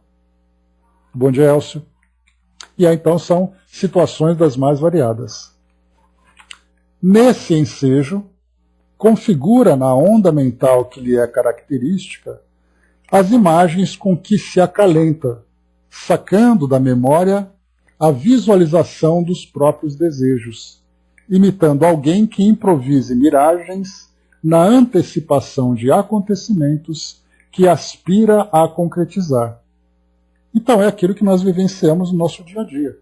Bom dia, Elcio. E aí então são situações das mais variadas. Nesse ensejo, configura na onda mental que lhe é característica as imagens com que se acalenta, sacando da memória a visualização dos próprios desejos, imitando alguém que improvise miragens na antecipação de acontecimentos que aspira a concretizar. Então é aquilo que nós vivenciamos no nosso dia a dia.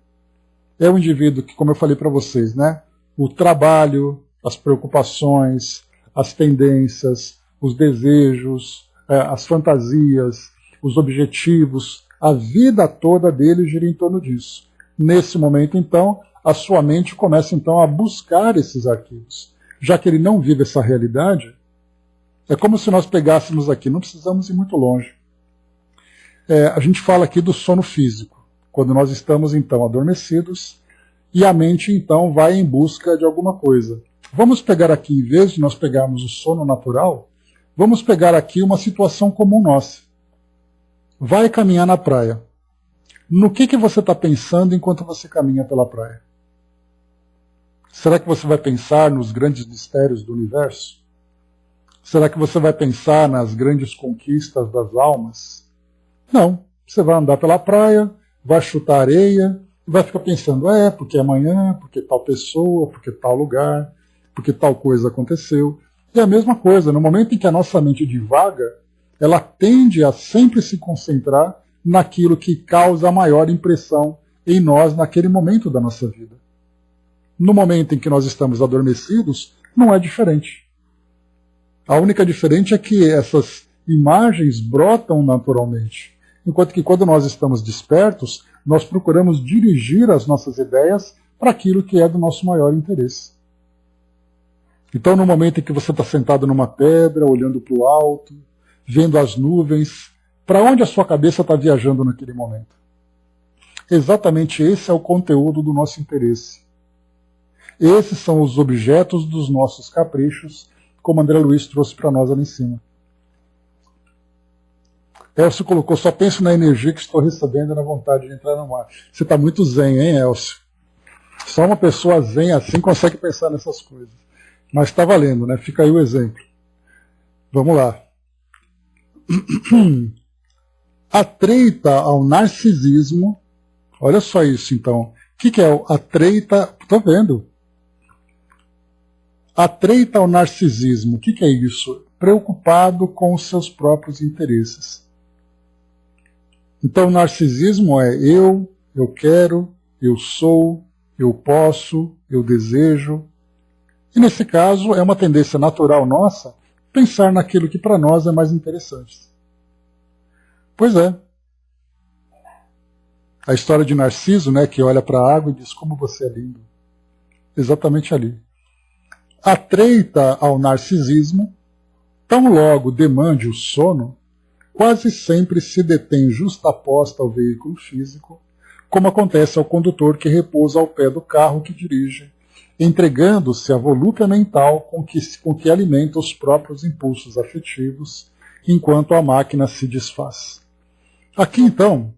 É o indivíduo que, como eu falei para vocês, né, o trabalho, as preocupações, as tendências, os desejos, as fantasias, os objetivos, a vida toda dele gira em torno disso. Nesse momento, então, a sua mente começa então a buscar esses arquivos. Já que ele não vive essa realidade, é como se nós pegássemos aqui, não precisamos ir muito longe. A gente fala aqui do sono físico, quando nós estamos então adormecidos e a mente então vai em busca de alguma coisa. Vamos pegar aqui, em vez de nós pegarmos o sono natural, vamos pegar aqui uma situação comum nossa. Vai caminhar na praia. No que você está pensando enquanto você caminha pela praia? Será que você vai pensar nos grandes mistérios do universo? Será que você vai pensar nas grandes conquistas das almas? Não. Você vai andar pela praia, vai chutar areia, e vai ficar pensando, porque amanhã, porque tal pessoa, porque tal lugar, porque tal coisa aconteceu. E a mesma coisa, no momento em que a nossa mente divaga, ela tende a sempre se concentrar naquilo que causa a maior impressão em nós naquele momento da nossa vida. No momento em que nós estamos adormecidos, não é diferente. A única diferença é que essas imagens brotam naturalmente, enquanto que quando nós estamos despertos, nós procuramos dirigir as nossas ideias para aquilo que é do nosso maior interesse. Então, no momento em que você está sentado numa pedra, olhando para o alto, vendo as nuvens, para onde a sua cabeça está viajando naquele momento? Exatamente esse é o conteúdo do nosso interesse. Esses são os objetos dos nossos caprichos, como André Luiz trouxe para nós ali em cima. Elcio colocou, só penso na energia que estou recebendo e na vontade de entrar no mar. Você está muito zen, hein, Elcio? Só uma pessoa zen assim consegue pensar nessas coisas. Mas está valendo, né? Fica aí o exemplo. Vamos lá. Atreita ao narcisismo. Olha só isso, então. O que é o atreita? Estou vendo. Atreita ao narcisismo. O que é isso? Preocupado com os seus próprios interesses. Então, o narcisismo é eu quero, eu sou, eu posso, eu desejo. E nesse caso, é uma tendência natural nossa pensar naquilo que para nós é mais interessante. Pois é. A história de Narciso, né, que olha para a água e diz como você é lindo. Exatamente ali. Atreita ao narcisismo, tão logo demande o sono, quase sempre se detém justaposta ao veículo físico, como acontece ao condutor que repousa ao pé do carro que dirige, entregando-se à volúpia mental com que alimenta os próprios impulsos afetivos, enquanto a máquina se desfaz. Aqui, então,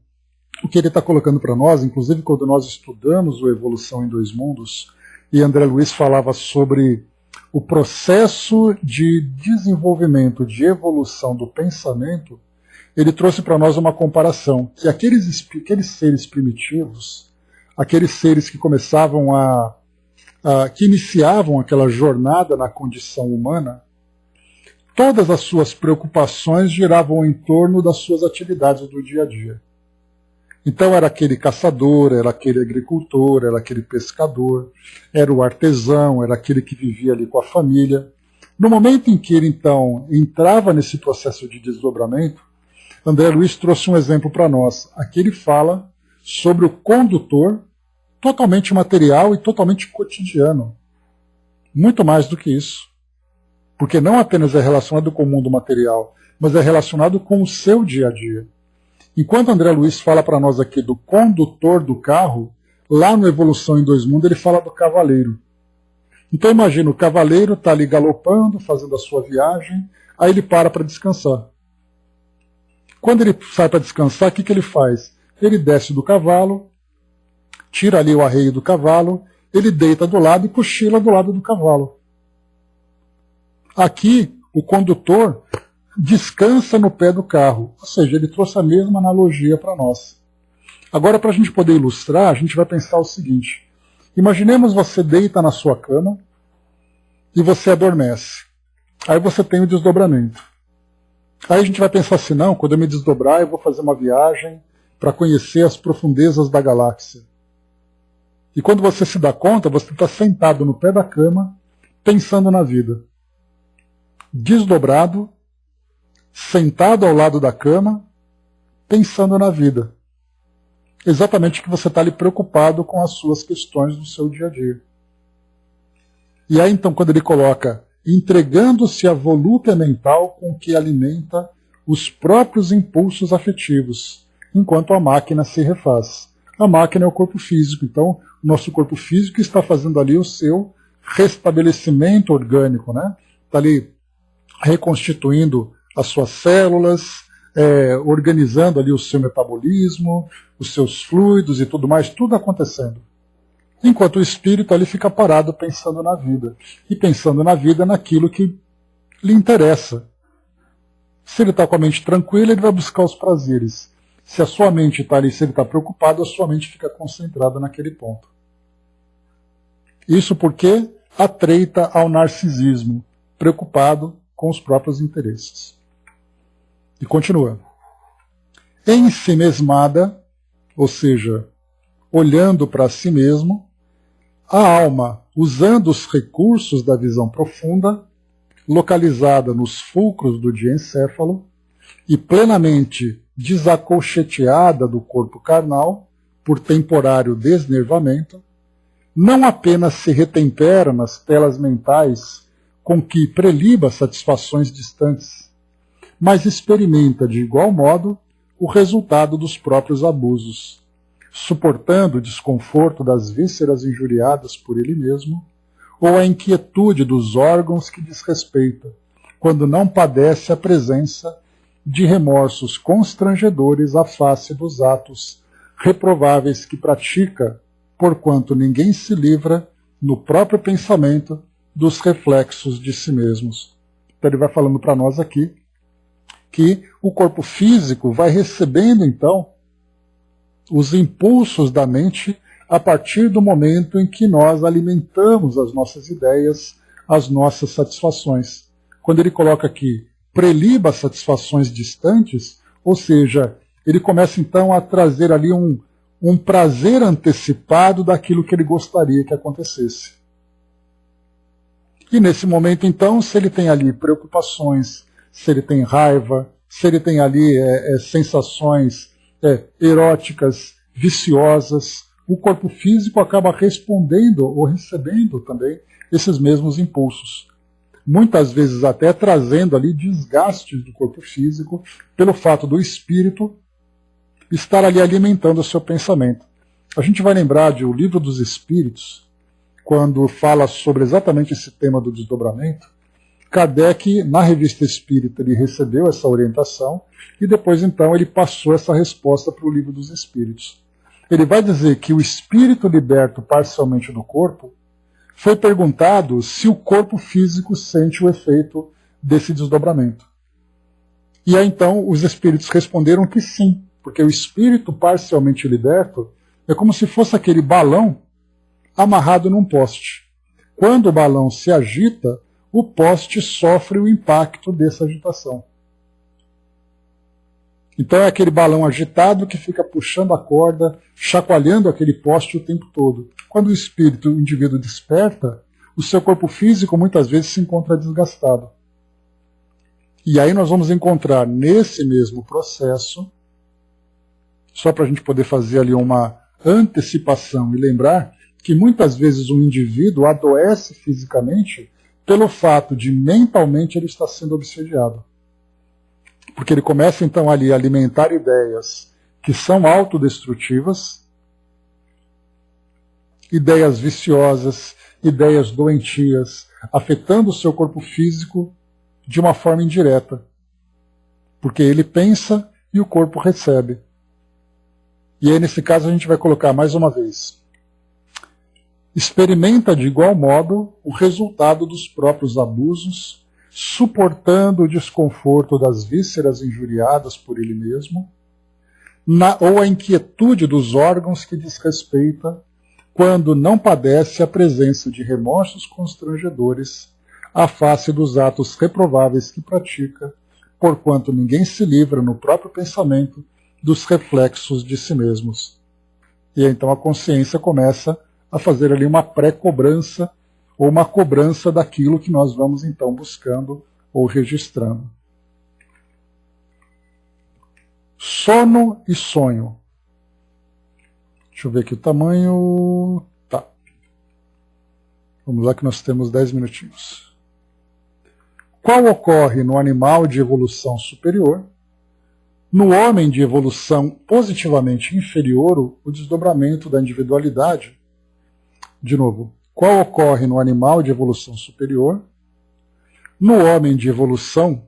o que ele está colocando para nós, inclusive quando nós estudamos o Evolução em Dois Mundos, e André Luiz falava sobre o processo de desenvolvimento, de evolução do pensamento, ele trouxe para nós uma comparação, que aqueles seres primitivos, aqueles seres que começavam que iniciavam aquela jornada na condição humana, todas as suas preocupações giravam em torno das suas atividades do dia a dia. Então era aquele caçador, era aquele agricultor, era aquele pescador, era o artesão, era aquele que vivia ali com a família. No momento em que ele então entrava nesse processo de desdobramento, André Luiz trouxe um exemplo para nós. Aqui ele fala sobre o condutor totalmente material e totalmente cotidiano. Muito mais do que isso. Porque não apenas é relacionado com o mundo material, mas é relacionado com o seu dia a dia. Enquanto André Luiz fala para nós aqui do condutor do carro, lá no Evolução em Dois Mundos ele fala do cavaleiro. Então imagina, o cavaleiro está ali galopando, fazendo a sua viagem, aí ele para descansar. Quando ele sai para descansar, o que ele faz? Ele desce do cavalo, tira ali o arreio do cavalo, ele deita do lado e cochila do lado do cavalo. Aqui, o condutor descansa no pé do carro, ou seja, ele trouxe a mesma analogia para nós. Agora, para a gente poder ilustrar, a gente vai pensar o seguinte. Imaginemos você deita na sua cama e você adormece. Aí você tem o desdobramento. Aí a gente vai pensar assim, não, quando eu me desdobrar eu vou fazer uma viagem para conhecer as profundezas da galáxia. E quando você se dá conta, você está sentado no pé da cama, pensando na vida. Desdobrado, sentado ao lado da cama, pensando na vida. Exatamente que você está ali preocupado com as suas questões do seu dia a dia. E aí então quando ele coloca, entregando-se à volúpia mental com que alimenta os próprios impulsos afetivos, enquanto a máquina se refaz. A máquina é o corpo físico, então o nosso corpo físico está fazendo ali o seu restabelecimento orgânico, né? Está ali reconstituindo as suas células, organizando ali o seu metabolismo, os seus fluidos e tudo mais, tudo acontecendo. Enquanto o espírito ali fica parado pensando na vida. E pensando na vida naquilo que lhe interessa. Se ele está com a mente tranquila, ele vai buscar os prazeres. Se a sua mente está ali, se ele está preocupado, a sua mente fica concentrada naquele ponto. Isso porque atreita ao narcisismo, preocupado com os próprios interesses. E continua. Em si mesmada, ou seja, olhando para si mesmo, a alma, usando os recursos da visão profunda, localizada nos fulcros do diencéfalo e plenamente desacolcheteada do corpo carnal por temporário desnervamento, não apenas se retempera nas telas mentais com que preliba satisfações distantes, mas experimenta de igual modo o resultado dos próprios abusos, suportando o desconforto das vísceras injuriadas por ele mesmo, ou a inquietude dos órgãos que desrespeita, quando não padece a presença de remorsos constrangedores à face dos atos reprováveis que pratica, porquanto ninguém se livra, no próprio pensamento, dos reflexos de si mesmos. Então ele vai falando para nós aqui que o corpo físico vai recebendo, então, os impulsos da mente a partir do momento em que nós alimentamos as nossas ideias, as nossas satisfações. Quando ele coloca aqui, preliba satisfações distantes, ou seja, ele começa então a trazer ali um prazer antecipado daquilo que ele gostaria que acontecesse. E nesse momento, então, se ele tem ali preocupações, se ele tem raiva, se ele tem ali sensações eróticas, viciosas, o corpo físico acaba respondendo ou recebendo também esses mesmos impulsos. Muitas vezes até trazendo ali desgastes do corpo físico pelo fato do espírito estar ali alimentando o seu pensamento. A gente vai lembrar de O Livro dos Espíritos, quando fala sobre exatamente esse tema do desdobramento. Kardec, na Revista Espírita, ele recebeu essa orientação e depois, então, ele passou essa resposta para o Livro dos Espíritos. Ele vai dizer que o espírito liberto parcialmente do corpo foi perguntado se o corpo físico sente o efeito desse desdobramento. E aí, então, os espíritos responderam que sim, porque o espírito parcialmente liberto é como se fosse aquele balão amarrado num poste. Quando o balão se agita, o poste sofre o impacto dessa agitação. Então é aquele balão agitado que fica puxando a corda, chacoalhando aquele poste o tempo todo. Quando o espírito, o indivíduo desperta, o seu corpo físico muitas vezes se encontra desgastado. E aí nós vamos encontrar nesse mesmo processo, só para a gente poder fazer ali uma antecipação e lembrar que muitas vezes o indivíduo adoece fisicamente pelo fato de mentalmente ele estar sendo obsediado. Porque ele começa então ali a alimentar ideias que são autodestrutivas, ideias viciosas, ideias doentias, afetando o seu corpo físico de uma forma indireta. Porque ele pensa e o corpo recebe. E aí nesse caso a gente vai colocar mais uma vez. experimenta de igual modo o resultado dos próprios abusos, suportando o desconforto das vísceras injuriadas por ele mesmo, ou a inquietude dos órgãos que desrespeita, quando não padece a presença de remorsos constrangedores à face dos atos reprováveis que pratica, porquanto ninguém se livra no próprio pensamento dos reflexos de si mesmos. E então a consciência começa a fazer ali uma pré-cobrança ou uma cobrança daquilo que nós vamos então buscando ou registrando. Sono e sonho. Deixa eu ver aqui o tamanho. Tá. Vamos lá que nós temos 10 minutinhos. Qual ocorre no animal de evolução superior? No homem de evolução positivamente inferior, o desdobramento da individualidade. De novo, qual ocorre no animal de evolução superior? No homem de evolução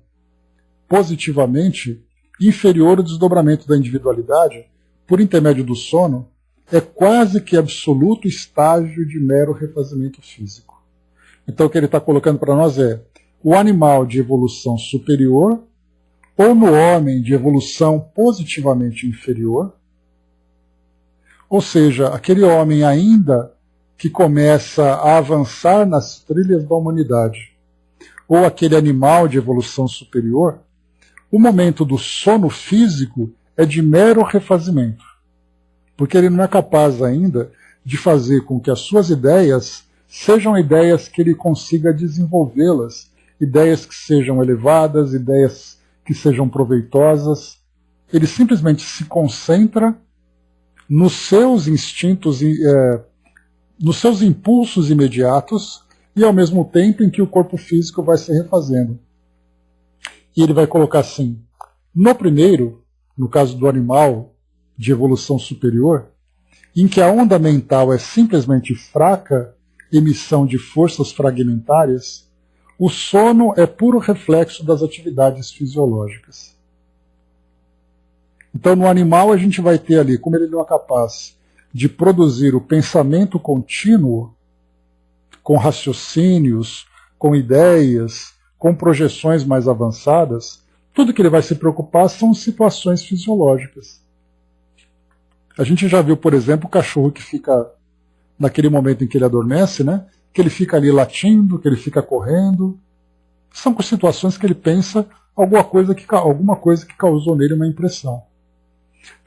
positivamente inferior, o desdobramento da individualidade, por intermédio do sono, é quase que absoluto estágio de mero refazimento físico. Então o que ele está colocando para nós é o animal de evolução superior ou no homem de evolução positivamente inferior, ou seja, aquele homem ainda que começa a avançar nas trilhas da humanidade, ou aquele animal de evolução superior, o momento do sono físico é de mero refazimento, porque ele não é capaz ainda de fazer com que as suas ideias sejam ideias que ele consiga desenvolvê-las, ideias que sejam elevadas, ideias que sejam proveitosas. Ele simplesmente se concentra nos seus instintos, nos seus impulsos imediatos e ao mesmo tempo em que o corpo físico vai se refazendo. E ele vai colocar assim, no primeiro, no caso do animal de evolução superior, em que a onda mental é simplesmente fraca emissão de forças fragmentárias, o sono é puro reflexo das atividades fisiológicas. Então, no animal, a gente vai ter ali, como ele não é capaz de produzir o pensamento contínuo, com raciocínios, com ideias, com projeções mais avançadas, tudo que ele vai se preocupar são situações fisiológicas. A gente já viu, por exemplo, o cachorro que fica, naquele momento em que ele adormece, né? Que ele fica ali latindo, que ele fica correndo. São situações que ele pensa alguma coisa que causou nele uma impressão.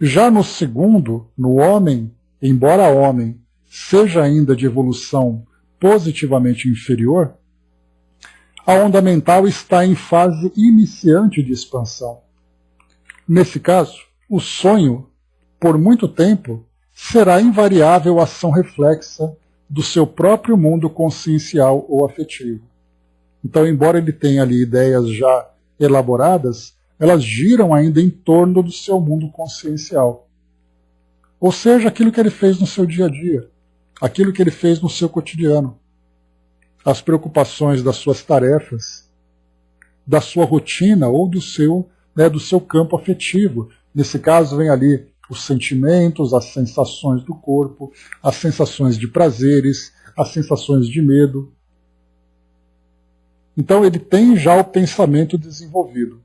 Já no segundo, no homem, embora homem seja ainda de evolução positivamente inferior, a onda mental está em fase iniciante de expansão. Nesse caso, o sonho, por muito tempo, será invariável ação reflexa do seu próprio mundo consciencial ou afetivo. Então, embora ele tenha ali ideias já elaboradas, elas giram ainda em torno do seu mundo consciencial. Ou seja, aquilo que ele fez no seu dia a dia, aquilo que ele fez no seu cotidiano, as preocupações das suas tarefas, da sua rotina ou do seu campo afetivo. Nesse caso, vem ali os sentimentos, as sensações do corpo, as sensações de prazeres, as sensações de medo. Então ele tem já o pensamento desenvolvido,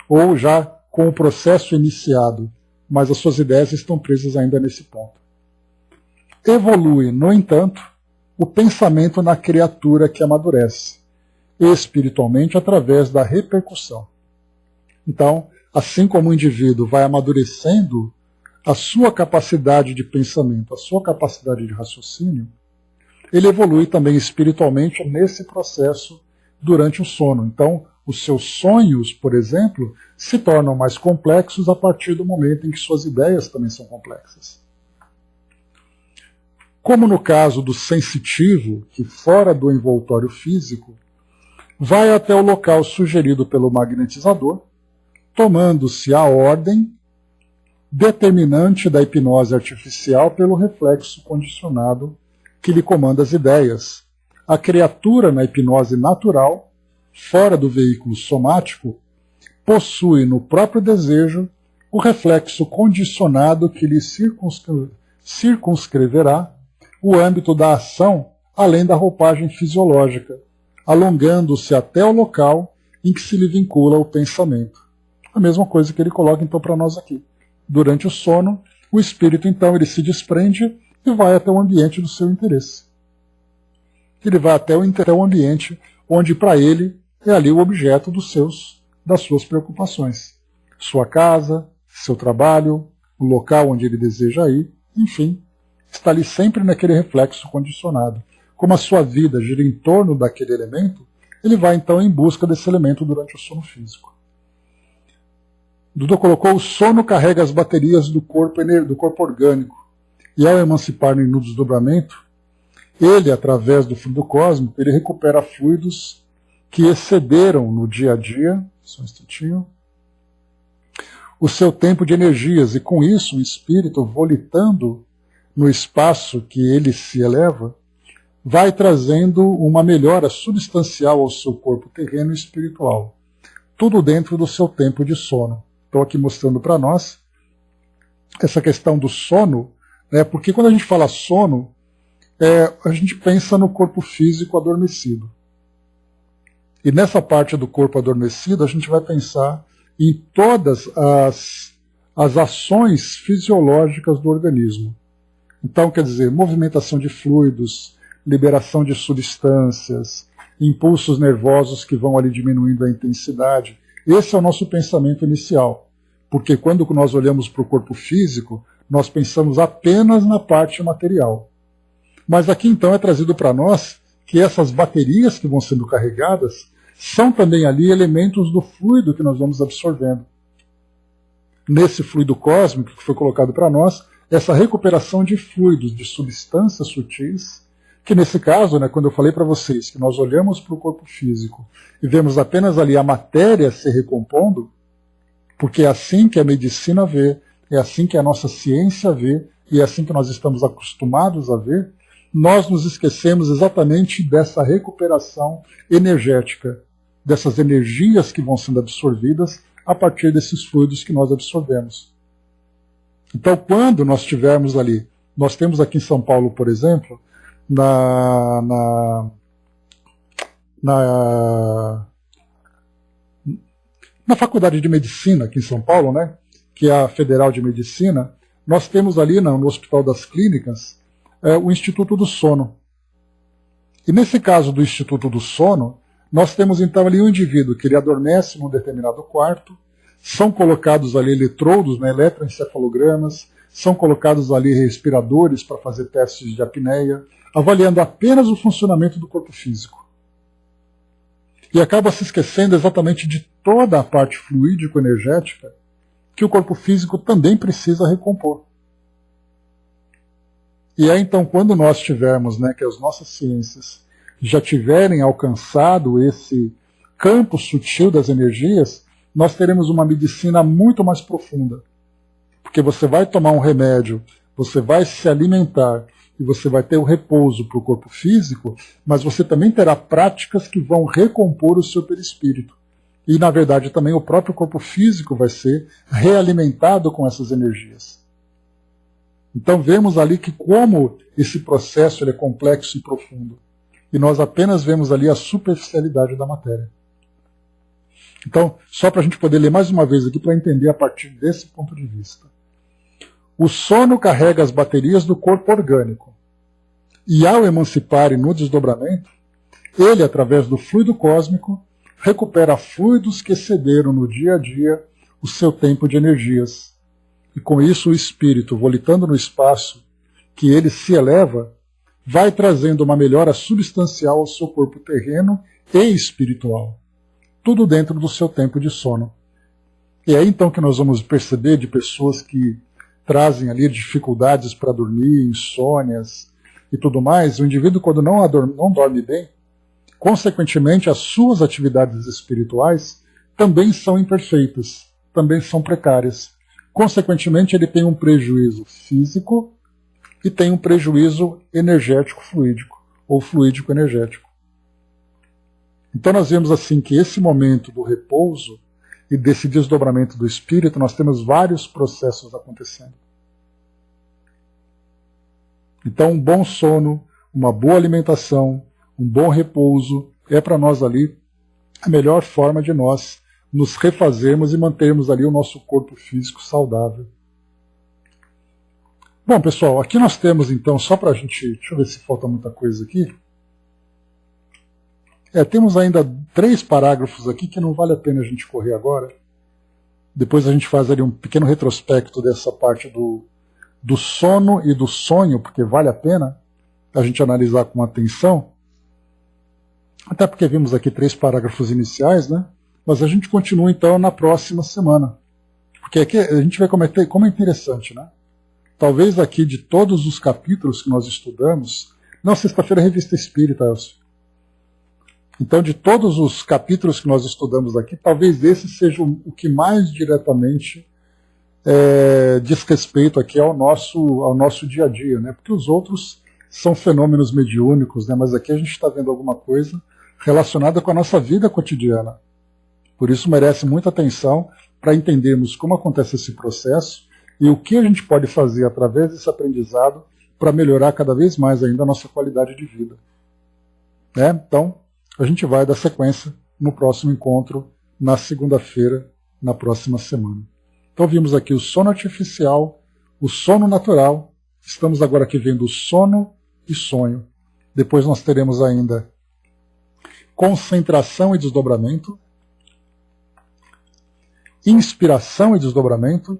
ou já com o processo iniciado, mas as suas ideias estão presas ainda nesse ponto. Evolui, no entanto, o pensamento na criatura que amadurece, espiritualmente através da repercussão. Então, assim como o indivíduo vai amadurecendo a sua capacidade de pensamento, a sua capacidade de raciocínio, ele evolui também espiritualmente nesse processo durante o sono. Então, os seus sonhos, por exemplo, se tornam mais complexos a partir do momento em que suas ideias também são complexas. Como no caso do sensitivo, que fora do envoltório físico, vai até o local sugerido pelo magnetizador, tomando-se a ordem determinante da hipnose artificial pelo reflexo condicionado que lhe comanda as ideias. A criatura na hipnose natural, fora do veículo somático, possui no próprio desejo o reflexo condicionado que lhe circunscreverá o âmbito da ação além da roupagem fisiológica, alongando-se até o local em que se lhe vincula o pensamento. A mesma coisa que ele coloca então para nós aqui. Durante o sono, o espírito então ele se desprende e vai até o ambiente do seu interesse. Ele vai até o ambiente onde para ele é ali o objeto das suas preocupações. Sua casa, seu trabalho, o local onde ele deseja ir, enfim, está ali sempre naquele reflexo condicionado. Como a sua vida gira em torno daquele elemento, ele vai então em busca desse elemento durante o sono físico. Dudu colocou: o sono carrega as baterias do corpo orgânico, e ao emancipar-no no desdobramento, ele, através do fluido cósmico, ele recupera fluidos que excederam no dia a dia, só um instantinho, o seu tempo de energias, e com isso o espírito, volitando no espaço que ele se eleva, vai trazendo uma melhora substancial ao seu corpo terreno e espiritual. Tudo dentro do seu tempo de sono. Estou aqui mostrando para nós essa questão do sono, né, porque quando a gente fala sono, a gente pensa no corpo físico adormecido. E nessa parte do corpo adormecido, a gente vai pensar em todas as ações fisiológicas do organismo. Então, quer dizer, movimentação de fluidos, liberação de substâncias, impulsos nervosos que vão ali diminuindo a intensidade. Esse é o nosso pensamento inicial. Porque quando nós olhamos para o corpo físico, nós pensamos apenas na parte material. Mas aqui então é trazido para nós que essas baterias que vão sendo carregadas são também ali elementos do fluido que nós vamos absorvendo. Nesse fluido cósmico que foi colocado para nós, essa recuperação de fluidos, de substâncias sutis, que nesse caso, né, quando eu falei para vocês que nós olhamos para o corpo físico e vemos apenas ali a matéria se recompondo, porque é assim que a medicina vê, é assim que a nossa ciência vê, e é assim que nós estamos acostumados a ver, nós nos esquecemos exatamente dessa recuperação energética, dessas energias que vão sendo absorvidas a partir desses fluidos que nós absorvemos. Então, quando nós tivermos ali, nós temos aqui em São Paulo, por exemplo, na Faculdade de Medicina aqui em São Paulo, né, que é a Federal de Medicina, nós temos ali no Hospital das Clínicas o Instituto do Sono. E nesse caso do Instituto do Sono, nós temos então ali um indivíduo que ele adormece num determinado quarto, são colocados ali eletrodos, né, eletroencefalogramas, são colocados ali respiradores para fazer testes de apneia, avaliando apenas o funcionamento do corpo físico. E acaba se esquecendo exatamente de toda a parte fluídico-energética que o corpo físico também precisa recompor. E é então quando nós tivermos, né, que as nossas ciências já tiverem alcançado esse campo sutil das energias, nós teremos uma medicina muito mais profunda. Porque você vai tomar um remédio, você vai se alimentar e você vai ter o repouso para o corpo físico, mas você também terá práticas que vão recompor o seu perispírito. E, na verdade, também o próprio corpo físico vai ser realimentado com essas energias. Então vemos ali que como esse processo ele é complexo e profundo. E nós apenas vemos ali a superficialidade da matéria. Então, só para a gente poder ler mais uma vez aqui para entender a partir desse ponto de vista. O sono carrega as baterias do corpo orgânico. E ao emancipar no desdobramento, ele, através do fluido cósmico, recupera fluidos que excederam no dia a dia o seu tempo de energias. E com isso o espírito, volitando no espaço que ele se eleva, vai trazendo uma melhora substancial ao seu corpo terreno e espiritual. Tudo dentro do seu tempo de sono. E é aí então que nós vamos perceber de pessoas que trazem ali dificuldades para dormir, insônias e tudo mais, o indivíduo quando não dorme bem, consequentemente as suas atividades espirituais também são imperfeitas, também são precárias. Consequentemente ele tem um prejuízo físico e tem um prejuízo energético fluídico, ou fluídico energético. Então nós vemos assim que esse momento do repouso e desse desdobramento do espírito, nós temos vários processos acontecendo. Então, um bom sono, uma boa alimentação, um bom repouso é para nós ali a melhor forma de nós nos refazermos e mantermos ali o nosso corpo físico saudável. Bom, pessoal, aqui nós temos então, só para a gente, deixa eu ver se falta muita coisa aqui. Temos ainda 3 parágrafos aqui que não vale a pena a gente correr agora. Depois a gente faz ali um pequeno retrospecto dessa parte do sono e do sonho, porque vale a pena a gente analisar com atenção. Até porque vimos aqui 3 parágrafos iniciais, né? Mas a gente continua então na próxima semana. Porque aqui a gente vai comentar como é interessante, né? Talvez aqui de todos os capítulos que nós estudamos, não, sexta-feira é Revista Espírita, Elcio. Então, de todos os capítulos que nós estudamos aqui, talvez esse seja o que mais diretamente diz respeito aqui ao nosso dia a dia, né? Porque os outros são fenômenos mediúnicos, né? Mas aqui a gente está vendo alguma coisa relacionada com a nossa vida cotidiana. Por isso merece muita atenção para entendermos como acontece esse processo e o que a gente pode fazer através desse aprendizado para melhorar cada vez mais ainda a nossa qualidade de vida. Né? Então, a gente vai dar sequência no próximo encontro, na segunda-feira, na próxima semana. Então vimos aqui o sono artificial, o sono natural, estamos agora aqui vendo o sono e sonho. Depois nós teremos ainda concentração e desdobramento, inspiração e desdobramento,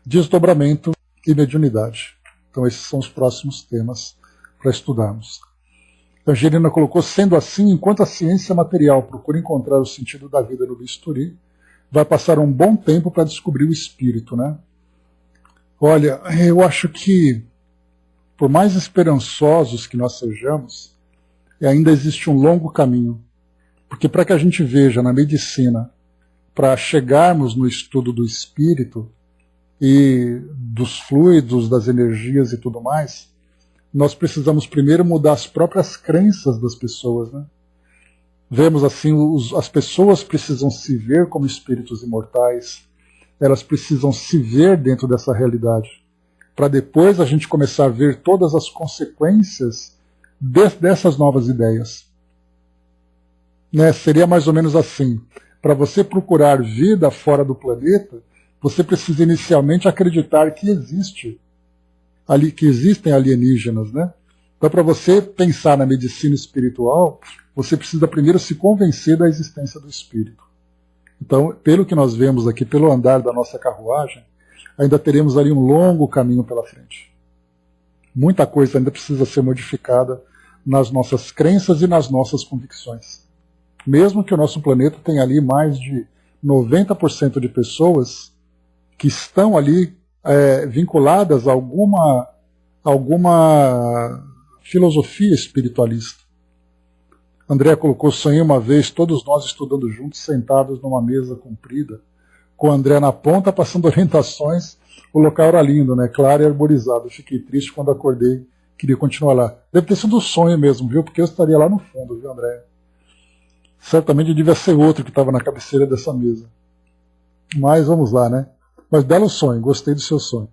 desdobramento e mediunidade. Então esses são os próximos temas para estudarmos. A Angelina colocou, sendo assim, enquanto a ciência material procura encontrar o sentido da vida no bisturi, vai passar um bom tempo para descobrir o espírito, né? Olha, eu acho que, por mais esperançosos que nós sejamos, ainda existe um longo caminho. Porque para que a gente veja na medicina, para chegarmos no estudo do espírito e dos fluidos, das energias e tudo mais, nós precisamos primeiro mudar as próprias crenças das pessoas, né? Vemos assim, as pessoas precisam se ver como espíritos imortais, elas precisam se ver dentro dessa realidade, para depois a gente começar a ver todas as consequências dessas novas ideias. Né? Seria mais ou menos assim, para você procurar vida fora do planeta, você precisa inicialmente acreditar que existem alienígenas, né? Então, para você pensar na medicina espiritual, você precisa primeiro se convencer da existência do espírito. Então, pelo que nós vemos aqui, pelo andar da nossa carruagem, ainda teremos ali um longo caminho pela frente. Muita coisa ainda precisa ser modificada nas nossas crenças e nas nossas convicções. Mesmo que o nosso planeta tenha ali mais de 90% de pessoas que estão ali vinculadas a alguma filosofia espiritualista. André colocou, sonhei uma vez, todos nós estudando juntos, sentados numa mesa comprida, com o André na ponta, passando orientações. O local era lindo, né? Claro e arborizado. Eu fiquei triste quando acordei, queria continuar lá. Deve ter sido um sonho mesmo, viu? Porque eu estaria lá no fundo, viu, André? Certamente devia ser outro que estava na cabeceira dessa mesa. Mas vamos lá, né? Mas belo sonho, gostei do seu sonho.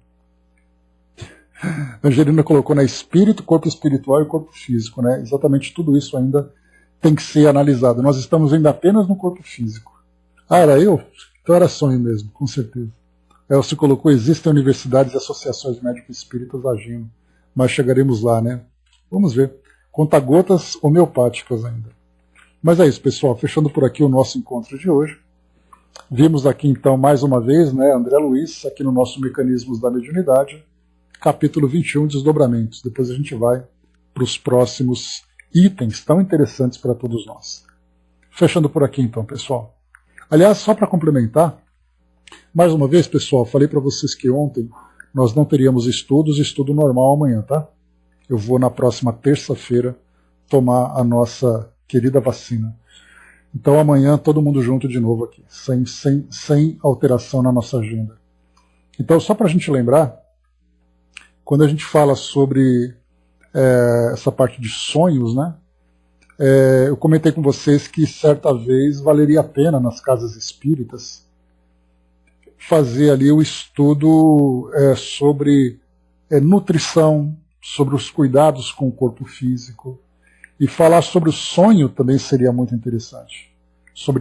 A Angelina colocou, né, espírito, corpo espiritual e corpo físico, né? Exatamente tudo isso ainda tem que ser analisado. Nós estamos ainda apenas no corpo físico. Ah, era eu? Então era sonho mesmo, com certeza. Elcio colocou, existem universidades e associações médicos espíritas agindo, mas chegaremos lá, né? Vamos ver. Conta-gotas homeopáticas ainda. Mas é isso, pessoal. Fechando por aqui o nosso encontro de hoje. Vimos aqui, então, mais uma vez, né, André Luiz, aqui no nosso Mecanismos da Mediunidade, capítulo 21, Desdobramentos. Depois a gente vai para os próximos itens tão interessantes para todos nós. Fechando por aqui, então, pessoal. Aliás, só para complementar, mais uma vez, pessoal, falei para vocês que ontem nós não teríamos estudo normal amanhã, tá? Eu vou, na próxima terça-feira, tomar a nossa querida vacina. Então amanhã todo mundo junto de novo aqui, sem alteração na nossa agenda. Então só para a gente lembrar, quando a gente fala sobre essa parte de sonhos, né, eu comentei com vocês que certa vez valeria a pena nas casas espíritas fazer ali o estudo sobre nutrição, sobre os cuidados com o corpo físico, e falar sobre o sonho também seria muito interessante. Sobre